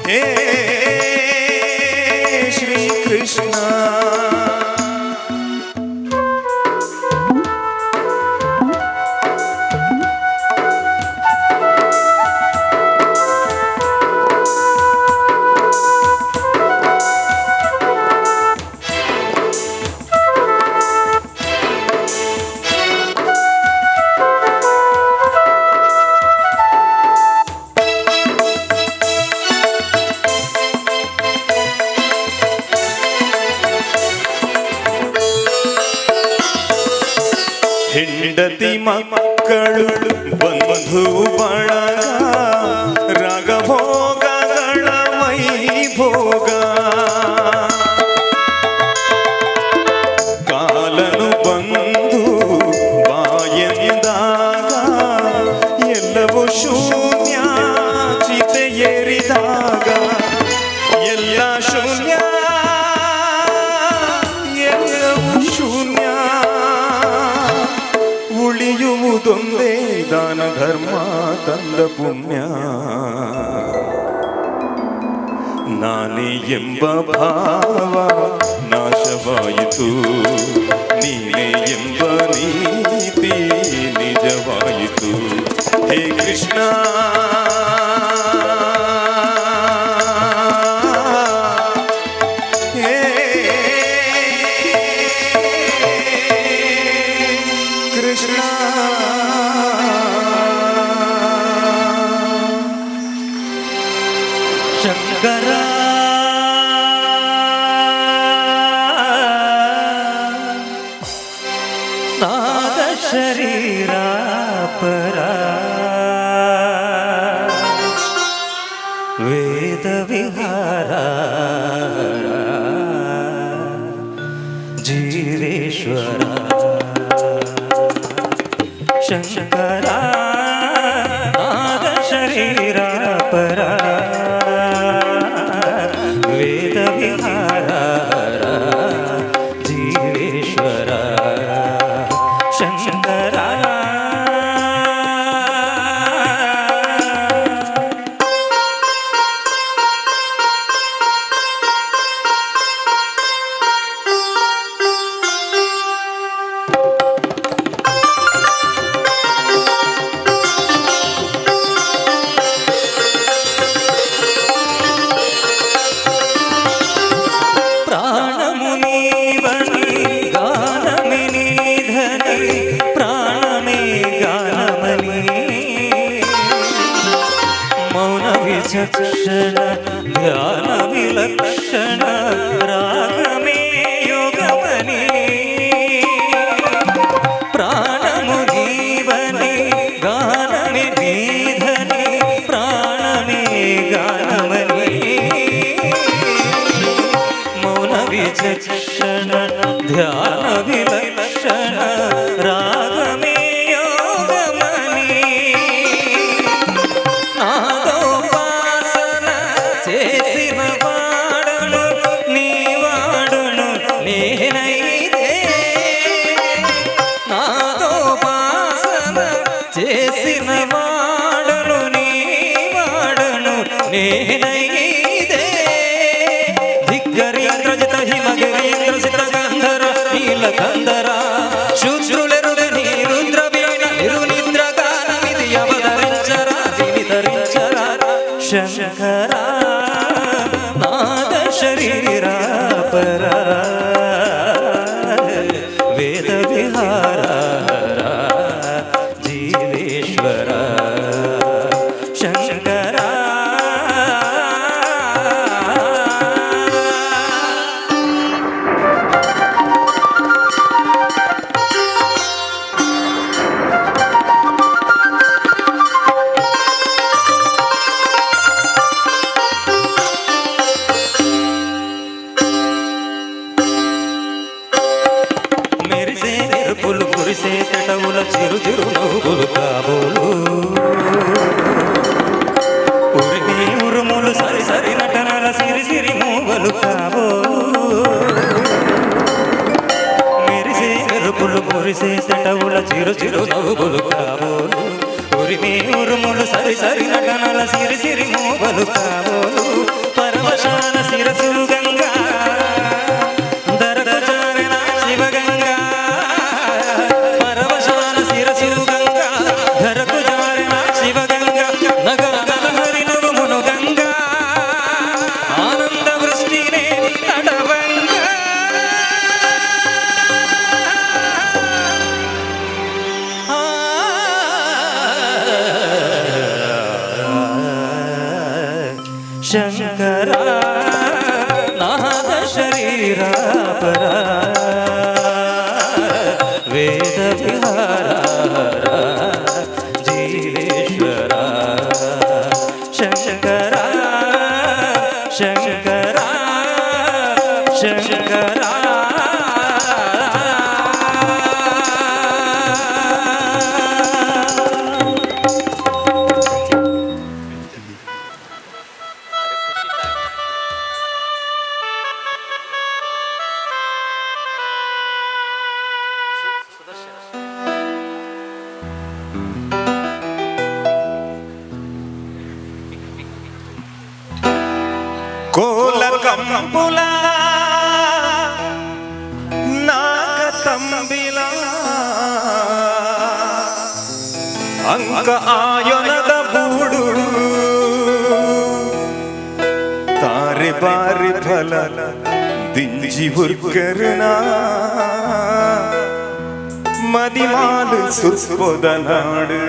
ಹೇ ಶ್ರೀಕೃಷ್ಣ ಹೆಂಡತಿ ಮಕ್ಕಳು ಬಂಧು ಬಳಗ ರಾಗಭೋಗಗಳ ವೈಭೋಗ ಕಾಲನು ಬಂದು ಬಾಯೆಂದಾಗ ಎಲ್ಲವೂ ಶೂನ್ಯ ಚಿತೆ ಏರಿದಾಗ ಎಲ್ಲ ಶೂನ್ಯ ಎಲ್ಲವೂ ಶೂನ್ಯ ಉಳಿಯುವುದೊಂದೇ ದಾನ ಧರ್ಮ ತಂದ ಪುಣ್ಯ ನಾನೇ ಎಂಬ ಭಾವ ನಾಶವಾಯಿತು ನೀನೇ ಎಂಬ ನೀತಿ ನಿಜವಾಯಿತು ಹೇ ಕೃಷ್ಣ ಹೇ ಕೃಷ್ಣ ಶಂಕರ ನಾದ ಶರೀರ ಪರ ವೇದ ವಿಹಾರ ಜೀವೇಶ್ವರ ಶಂಕರ ನಾದ ಶರೀರ ಪರ ವೇದ ವಿಹಾರ ಜೀವೇಶ್ವರ ಶಂಕರ విచక్షణ ధ్యాన విలక్షణ రాగమే యోగమని ప్రాణము జీవని గానమే నీధని ప్రాణమే గానమని మౌన విచక్షణ ధ్యాన విలక్షణ రాగమే చేసిన వాడను నీ వాడను నేనైదే ధిక్కరీంద్రజిత హిమగిరీంద్రజిత గంధర నీలకంధర శూద్రులెరుగని రుద్రవీణ నిరునిద్రగానమిది అవతరించరా జీవితరించరా శంకర నాద శరీరా పరా వేద విహార శంకర మెరిసే మెరుపులు కురిసే తటవుల చిరు చిరు నవ్వులు కాబోలు ఉరిమి ఉరుములు సరి సరి నటనల సిరి సిరి మూవలు కాబోలు మెరిసే మెరుపులు కురిసే తటవుల చిరు చిరు నవ్వులు కాబోలు ఉరిమి ఉరుములు సరి సరి నటనల సిరి సిరి మూవలు కాబోలు పరవశాన శిరసు గంగా దరదచారణ శివగంగా పరవశాన శిరసు గంగా ధరకు జారణ శివగంగా నగగల హరినవు మును గంగా ఆనంద వృష్టినే తడవంగా శంకర నాద శరీరా పరా వేద విహార జీవేశ్వర శంకర శంకర శంకర కోల కంపుల నాగ తంబిల అంక ఆయనದ ಬೂಡು ತಾರೆ ಬಾರಿ ಫಲ ದಿಂಜಿ ಹುರ್ಕರ್ನ ಮದಿಮಾಲು ಸುಸ್ಪೊದ ನಾಡು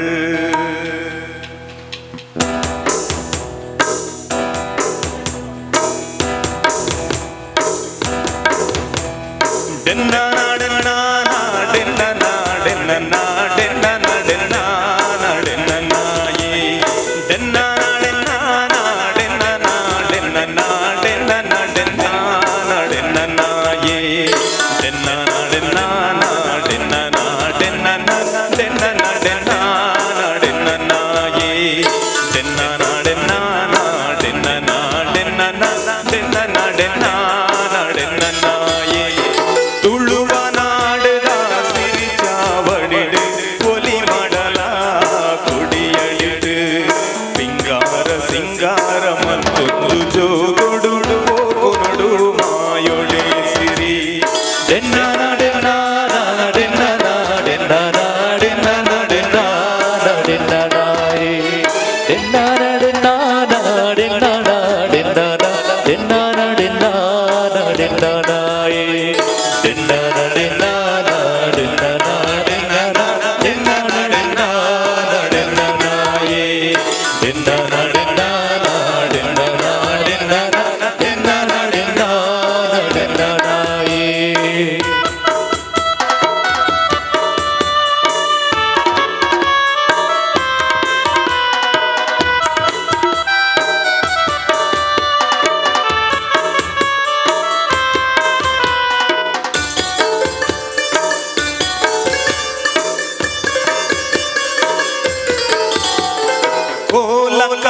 ತುಳುವ ನಾಡದ ಸಿರಿ ಚಾವಡಿಡು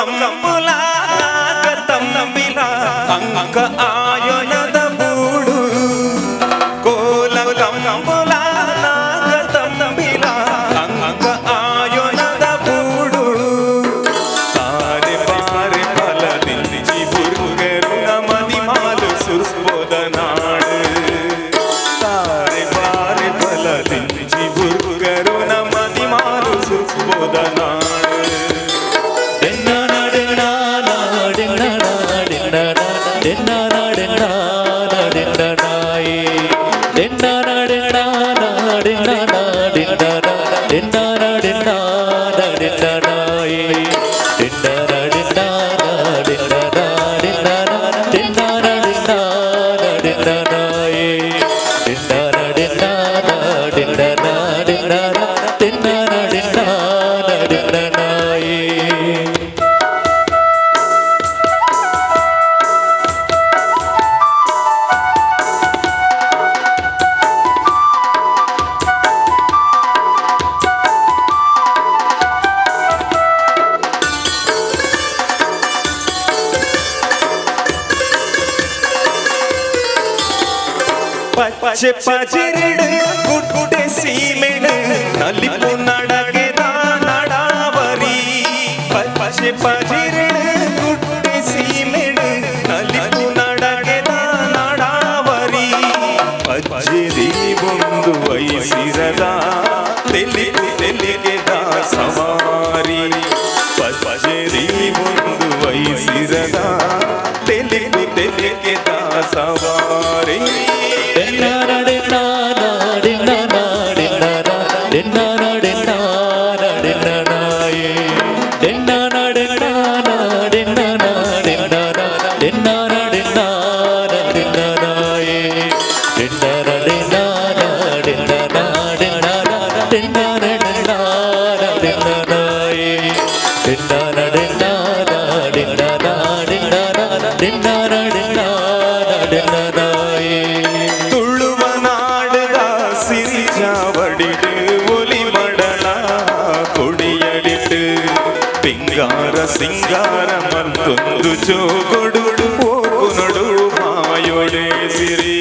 ಕಂಬುಲ ತಂಬಿಲ ಅಂಕ ಆಯೋನದ ಬೂಡು ಕೋಲ ಕಂಬುಲ ತಂಬಿಲ ಅಂಕ ಆಯೋನದ ಬೂಡು ತಾರೆ ಪಾರೆ ಫಲದಿಂಚಿ ಬುರುಗರು ನಮದಿ ಮಾಲು ಸುರ್ಬೋದ ನಾಡು ತಾರೆ ಪಾರೆ ಫಲದಿಂಚಿ ಬುರುಗರು ನಮದಿ ಮಾಲು ಸುರ್ಬೋದ ನಾಡು ಪಚ್ಚೆ ಪಜಿರಿಡು ಗುಡ್ಡೆ ಸೀಮೆಡು ನಲಿಪು ನಡಗೆದ ನಡಾವರಿ ಪಚ್ಚೆ ಪಜಿರಿಡು ಗುಡ್ಡೆ ಸೀಮೆಡು ನಲಿಪು ನಡಗೆದ ನಡಾವರಿ ಪಜ್ಜಿರಿ ಒಂದು ವಯಸ್ಸಿರದ ತೆಲಿಗೆದ ಸವಾರಿ ಪಜ್ಜಿರಿ ಒಂದು ವಯಸ್ಸಿರದ ತೆಲಿಗೆದ ಸವಾರಿ ತುಳುವ ನಾಡದ ಸಿರಿಜಾವಡಿಡು ಒಲಿ ಮಡಲ ಕೊಡಿಯಡಿಟ್ಟು ಪಿಂಗಾರ ಸಿಂಗಾರ ಮತ್ತೊಂದು ಚೋಗೊಡು ಹೋಗುನಡು ಮಾಯೋಡೆ ಸಿರಿ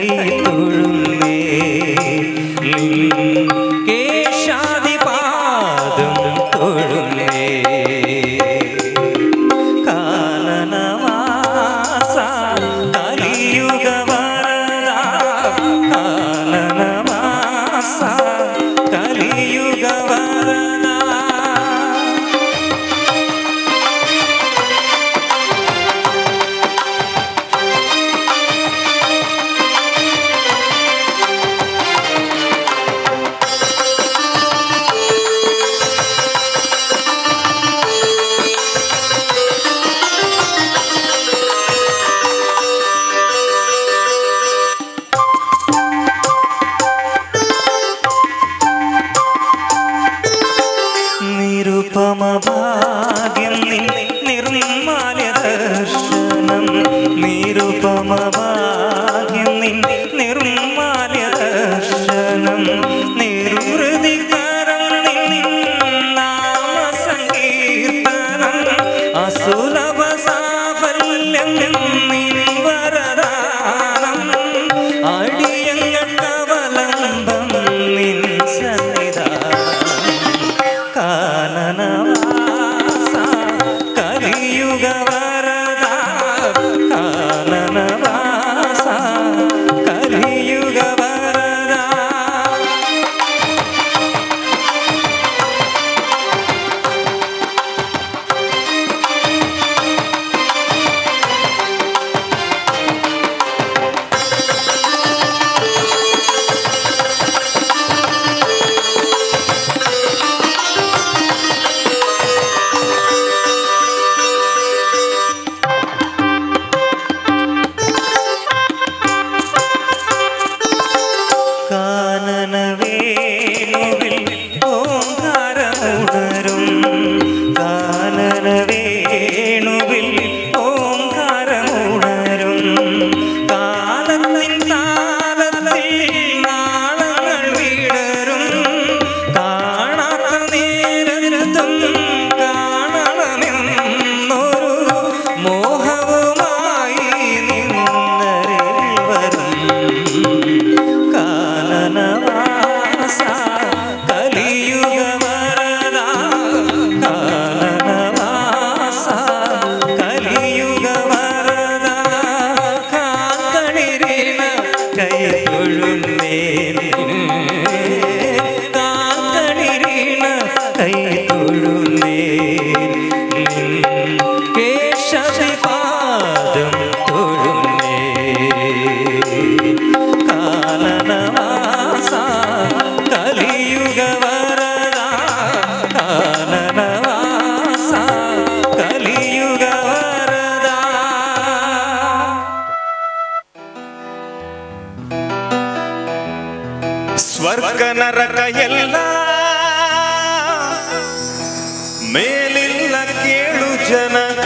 കൈ തൊഴുന്നേ നിൻ കേശാദിപാദം തൊഴുന്നേ കാനനവാസ കലിയുഗവരദാ കാനനവാസ കലിയുഗവരദാ നിരുപമഭാഗ്യം നിർമാല്യ ദർശനം നിരുപമഭാഗ്യം നിർമാല്യ ദർശനം നിരുഹൃതികരം നാമസങ്കീർത്തനം അസുലഭ സാഫല്യം നിൻ വരദാനം അടിയങ്ങൾക്കവലംബം നിൻ സന്നിധാനം കാനനവാസ കലിയുഗവരദാ കാനനവാസ കലിയുഗവരദാ കാനനവേണുവിൽ ഓംകാരമുണരും കാനനവേണുവിൽ ഓംകാരമുണരും കാലത്തിൻ താളത്തിൽ നാളങ്ങൾ വിടരും കാണാത്ത നേരത്തും കാണണമെന്നൊരു മോഹവുമായി നിന്നരിൽ വരും കാനനവാസ കലിയുഗവരദാ കാനനവാസ കലിയുഗവരദാ കാക്കണിരിന കൈ തൊഴുന്നേ കാക്കണിരിന കൈ തൊഴുന്നേ കേശദിപാദം തൊഴുന്നേ കാനനവാസ കലിയുഗവരദാ കാനനവാസ കലിയുഗവരദാ ಸ್ವರ್ಗ ನರಕ ಎಲ್ಲ ಮೇಲಿಲ್ಲ ಕೇಳು ಜನಕ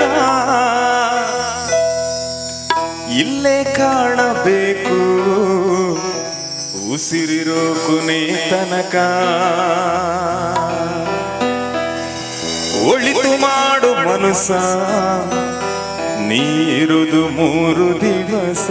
ಇಲ್ಲೇ ಕಾಣಬೇಕು ಉಸಿರಿರೋ ಕೊನೆ ತನಕ ಒಳಿತು ಮಾಡು ಮನುಸ ನೀರುದು 3 ದಿವಸ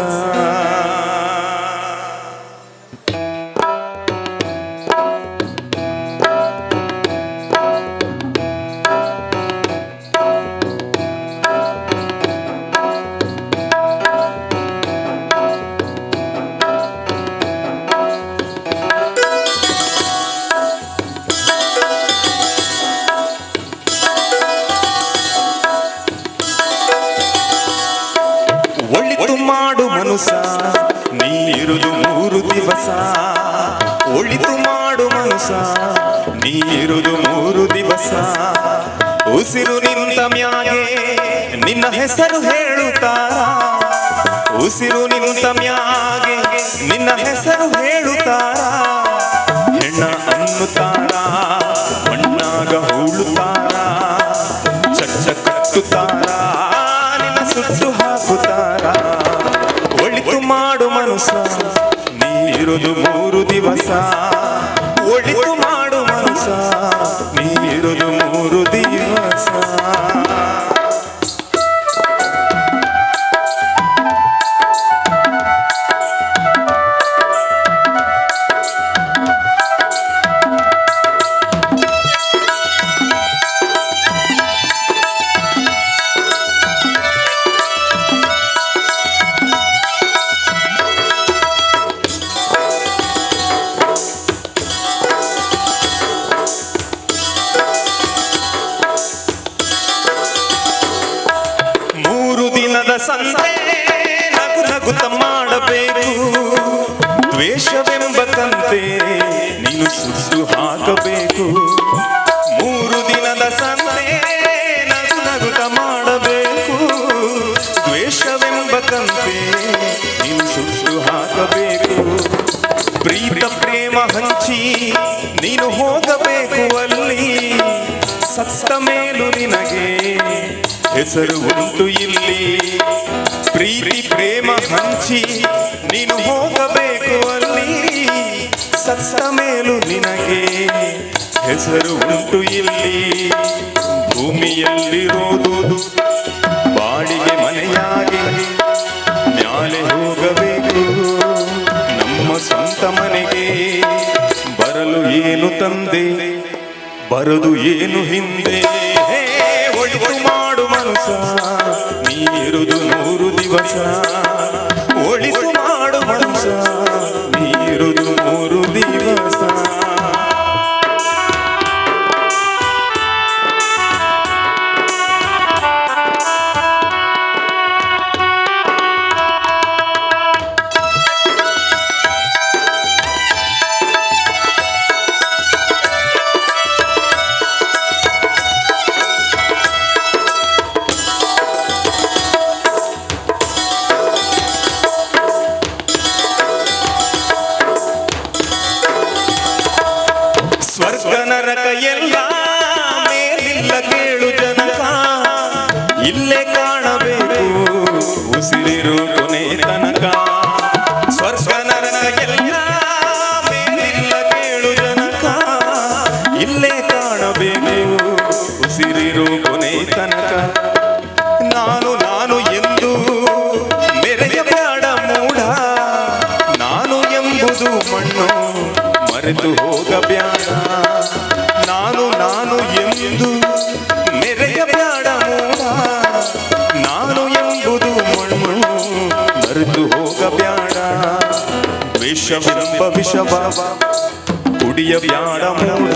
ಒಳಿತು ಮಾಡು ಮನುಸ ನೀರುದು 3 ದಿವಸ ಒಳಿತು ಮಾಡು ಮನುಸ ನೀರುದು 3 ದಿವಸ ಉಸಿರು ನಿಂತ ಮ್ಯಾಗೆ ನಿನ್ನ ಹೆಸರು ಹೇಳುತ್ತಾರ ಉಸಿರು ನಿಂತ ಮ್ಯಾಗೆ ನಿನ್ನ ಹೆಸರು ಹೇಳುತ್ತಾರ ಹೆಣ್ಣ ಅನ್ನುತ್ತಾರ ಮಣ್ಣಾಗ ಹೂಳುತ್ತಾರ ಚಚ್ಚ ಕಟ್ಟುತ್ತಾರ ನಿನ್ನ ಸುಟ್ಟು ಹಾಕುತ್ತಾರ ಒಳಿತು ಮಾಡು ಮನುಸ ನೀರುದು 3 ದಿವಸ ಒಳಿತು ಮಾಡು ಮನುಸ ನೀರುದು 3 ದಿವಸ ದ್ವೇಷವೆಂಬ ಕಂತೆ ನೀನು ಸುಟ್ಟು ಹಾಕಬೇಕು. 3 ದಿನದ ಸಂತೆ ನಗು ನಗುತ್ತ ಮಾಡಬೇಕು. ದ್ವೇಷವೆಂಬ ಕಂತೆ ನೀನು ಸುಟ್ಟು ಹಾಕಬೇಕು. ಪ್ರೀತ ಪ್ರೇಮ ಹಂಚಿ ನೀನು ಹೋಗಬೇಕು ಅಲ್ಲಿ. ಸತ್ತ ಮೇಲೂ ನಿನಗೆ ಹೆಸರು ಉಂಟು ಇಲ್ಲಿ. ಪ್ರೀತಿ ಪ್ರೇಮ ಹಂಚಿ ನೀನು ಹೋಗಬೇಕು ಅಲ್ಲಿ. ಸತ್ತ ಮೇಲೂ ನಿನಗೆ ಹೆಸರು ಉಂಟು ಇಲ್ಲಿ. ಭೂಮಿಯಲ್ಲಿರೋದು ಬಾಡಿಗೆ ಮನೆಯಾಗಿ ಮ್ಯಾಲೆ ಹೋಗಬೇಕು ನಮ್ಮ ಸ್ವಂತ ಮನೆಗೆ. ಬರಲು ಏನು ತಂದೆ ಬರದು ಏನು ಹಿಂದೆ. ಒಳಿತು ಮಾಡು ಮನುಷ್ಯ ನೀ ಇರುವುದು 100 ದಿವಸ. ಒಳಿತು ಮಾಡು ಮನುಷ್ಯ ನೀ ಇರುವುದು 100 ದಿವಸ. ಸ್ವರ್ಗ ನರಕ ಎಲ್ಲ ಮೇಲಿಲ್ಲ ಕೇಳು ಜನಕ. ಇಲ್ಲೇ ಕಾಣಬೇಕು ಉಸಿರಿರೋ ಕೊನೆ ತನಕ. ಸ್ವರ್ಗ ನರಕ ಎಲ್ಲ ಮೇಲಿಲ್ಲ ಕೇಳು ಜನಕ. ಇಲ್ಲೇ ಕಾಣಬೇಕು ಉಸಿರಿರೋ ಕೊನೆ ತನಕ. ನಾನು ನಾನು ಎಂದು ಮೆರೆಯಬೇಡ ಮೂಢ. ನಾನು ಎಂಬುದು ಮಣ್ಣು ಮರೆತು ಹೋಗಬ್ಯಾಡ. ನಾನು ನಾನು ಎಂದು ಮೆರೆಯಬ್ಯಾಡ ಮೂಢ. ನಾನು ಎಂಬುದು ಮಣ್ಣು ಮರೆತು ಹೋಗಬ್ಯಾಡ. ವಿಷವೆಂಬ ವಿಷವ ಕುಡಿಯಬ್ಯಾಡ ಮೂಢ.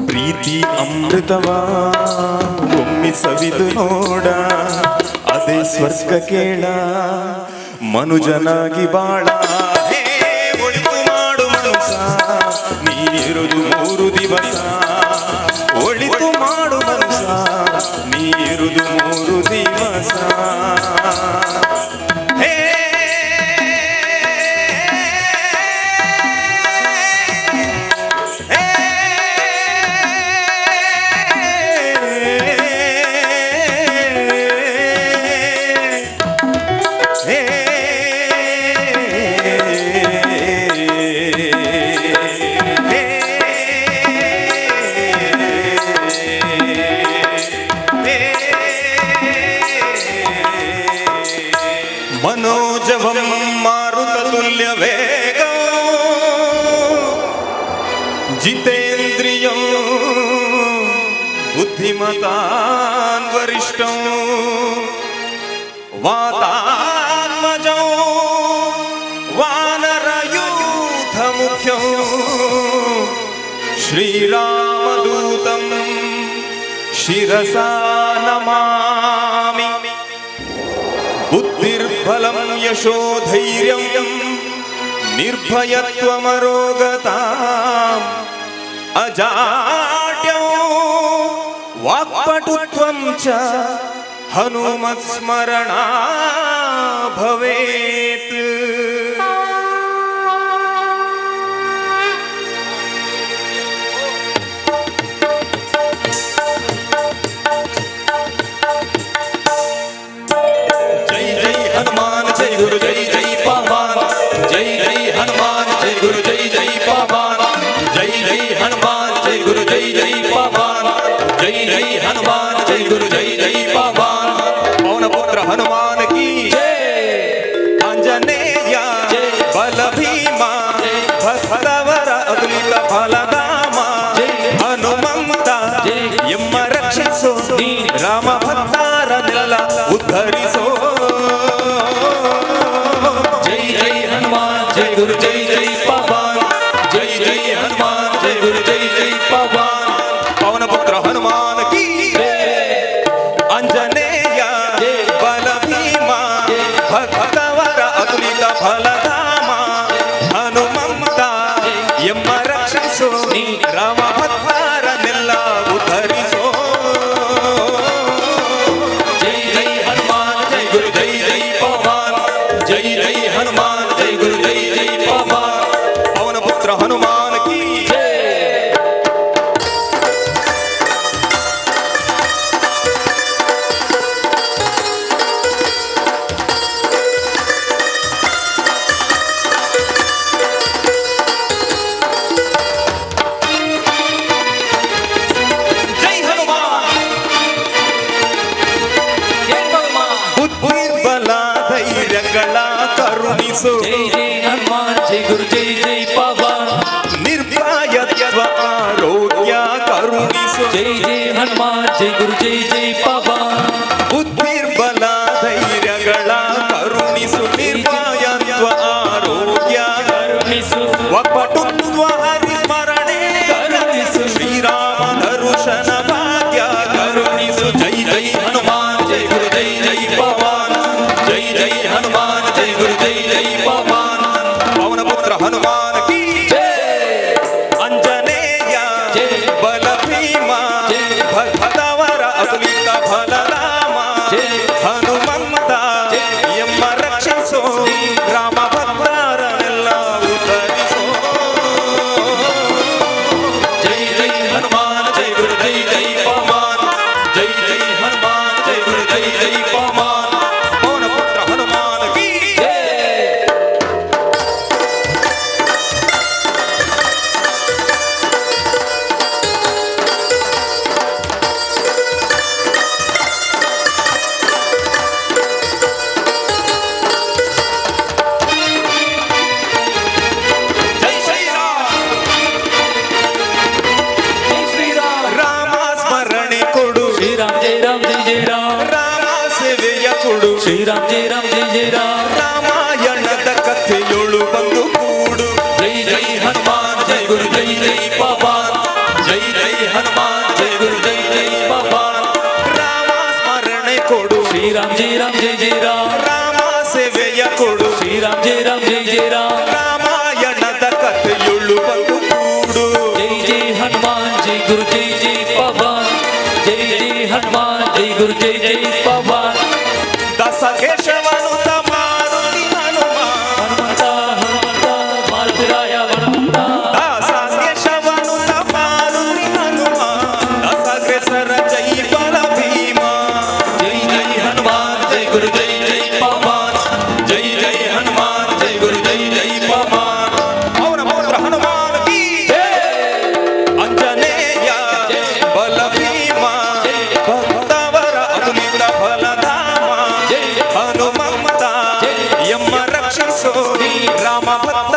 ಪ್ರೀತಿ ಅಮೃತವ ಒಮ್ಮೆ ಸವಿದು ನೋಡ. ಅದೇ ಸ್ವರ್ಗ ಕೇಳ ಮನುಜನಾಗಿ ಬಾಳ. ನೀರುದು 3 ದಿವಸ. ಒಳಿತು ಮಾಡು ಮನುಷ್ಯ ನೀರುದು 3 ದಿವಸ. ಹೇ मनोजवं मारुततुल्य वेगं जितेन्द्रियं बुद्धिमतां वरिष्ठं वातात्मजं वानरयूथमुख्यं श्रीरामदूतं शिरसा नमामि। बुद्धिर्बलं यशो धैर्यं निर्भयत्वमरोगताम् अजाड्यं वाक्पटुत्वं च हनुमत्स्मरणा भवेत्। गुरु जय जय पवन जय जय हनुमान जय गुरु जय जय पवन जय जय हनुमान जय गुरु जय जय पवन जय जय हनुमान जय गुरु जय जय पवन। पवन पुत्र हनुमान की जय। आंजनेय बल भीमा भक्तवर अतुलित फलधाम हनुमंत ಎಮ್ಮ ರಕ್ಷಿಸೋ ರಾಮ ಭಕ್ತರನ್ನೆಲ್ಲ ಉದ್ಧರಿಸೋ। गुरु जय जय पवन जय जय हनुमान जय गुरु जय जय पवन। पवन पुत्र हनुमान की जय। अंजनेय बल भीमा भक्तवर अतुलित फलधाम जय जय हनुमान जय गुरु जय जय पवन पवन पुत्र हनुमान की जय हनुमान बुद्धि बल ಧೈರ್ಯಗಳ ಕರುಣಿಸು ಜೈ ಜೈ ಹನುಮಾನ್ ಜೈ ಗುರು ಜೈ ಜೈ ಪವನ್ ನಿರ್ಭಯತ್ವ ಆರೋಗ್ಯ ಕರುಣಿಸು ಜೈ ಜೈ ಹನುಮಾನ್ ಜೈ ಗುರು ಜೈ ಜೈ ಪವನ್ ಬುದ್ಧಿರ್ಬಲ ಧೈರ್ಯಗಳ ಕರುಣಿಸು ನಿರ್ಭಯತ್ವ ಆರೋಗ್ಯ ಕರುಣಿಸು ವಪಟುತ್ವ ಹರಿಸ್ಮರಣೆ ಕರುಣಿಸು ಶ್ರೀರಾಮ ದರ್ಶನ ಭಾಗ್ಯ ಕರುಣಿಸು ಜೈ ಜೈ ಹನುಮಾನ್ ಜೈ ಗುರು ಜೈ ಜೈ ಪವನ್ ಜೈ ಜೈ ಹನುಮಾನ್ ಜೈ ಗುರು ಜೈ ಜೈ ಪವನ್ ಪವನ ಪುತ್ರ ಹನುಮಾನ್ ಕೀ ಅಂಜನೇಯ ಬಲ ಭೀಮ ಭಗವರ ಅತುಲಿತ ಫಲರಾಮ ಹನುಮಂತ ಎಮ್ಮ ರಕ್ಷಿಸೋ ರಾಮ ಭಕ್ತರನ್ನೆಲ್ಲ ಉದ್ಧರಿಸೋ ಜೈ ಜೈ ಹನುಮಾನ್ ಜೈ ಗುರು ಜೈ ಜೈ ಪವನ್ ಜೈ ಜೈ ಹನುಮಾನ್ ಜೈ ಗುರು ಜೈ ಜೈ ಪವನ್ ಪವನ ಪುತ್ರ ಹನುಮಾನ್ ಕೀ ಜೈ ಶ್ರೀರಾಮ್ ಜೈ ಶ್ರೀರಾಮ್ ರಾಮ ಸ್ಮರಣೆ ಕೊಡು ಶ್ರೀರಾಮ್ ಜೈ ರಾಮ್ ಜೈ ಜೈ ರಾಮ್ ರಾಮ ಸೇವೆಯ ಕೊಡು ಶ್ರೀರಾಮ್ ಜೈ ರಾಮ್ ಜೈ ಜೈ ರಾಮ್ ರಾಮಾಯಣದ ಕಥೆಯೊಳು ಬಂದು ಕೂಡು ಜೈ ಜೈ ಹನುಮಾನ್ ಜೈ ಗುರು ಜೈ ಜೈ ಪವನ್ ಜೈ ಜೈ ಹನುಮಾನ್ ಜೈ ಗುರು ಜೈ ಜೈ ಪವನ್ ರಾಮ ಸ್ಮರಣೆ ಕೊಡು ಶ್ರೀರಾಮ್ ಜೈ ರಾಮ್ ಜೈ ಜೈ ರಾಮ್ ರಾಮ ಸೇವೆಯ ಕೊಡು ಶ್ರೀರಾಮ್ ಜೈ ರಾಮ್ ಜೈ ಜೈ ರಾಮ್ ರಾಮಾಯಣದ ಕಥೆಯೊಳು ಬಂದು ಕೂಡು ಜೈ ಜೈ ಹನುಮಾನ್ ಜೈ ಗುರು ಜೈ ಜೈ ಪವನ್ ಜೈ ಜೈ ಹನುಮಾನ್ ಜೈ ಗುರು ಜೈ ಜೈ ಪವನ್ ದಸ ಕೇಶವನು ಮಾರುತಿ ಹನುಮಾನ್ ಹನುಮಂತ ಹನುಮಂತ ಮಾರುತಿರಾಯ ಹನುಮಂತ ದಸ ಕೇಶವನು ಮಾರುತಿ ಹನುಮಾನ್ ದಸಗ್ರೇಸರ ಜೈ ಬಲ ಭೀಮ ಜೈ ಜೈ ಹನುಮಾನ್ ಜೈ ಗುರು ಜೈ ಜೈ ಪವನ್ ಜೈ ಜೈ ಹನುಮಾನ್ ಜೈ ಗುರು ಜೈ ಜೈ ಪವನ್ ಪವನ ಪುತ್ರ ಹನುಮಾನ್ ಕೀ ಅಂಜನೇಯ ಬಲ ಭೀಮ ಭಕ್ತವರ ಅತುಲಿತ ಫಲಧಾಮ ಹನುಮಂತ ಎಮ್ಮ ರಕ್ಷಿಸೋ ರಾಮ ಭಕ್ತ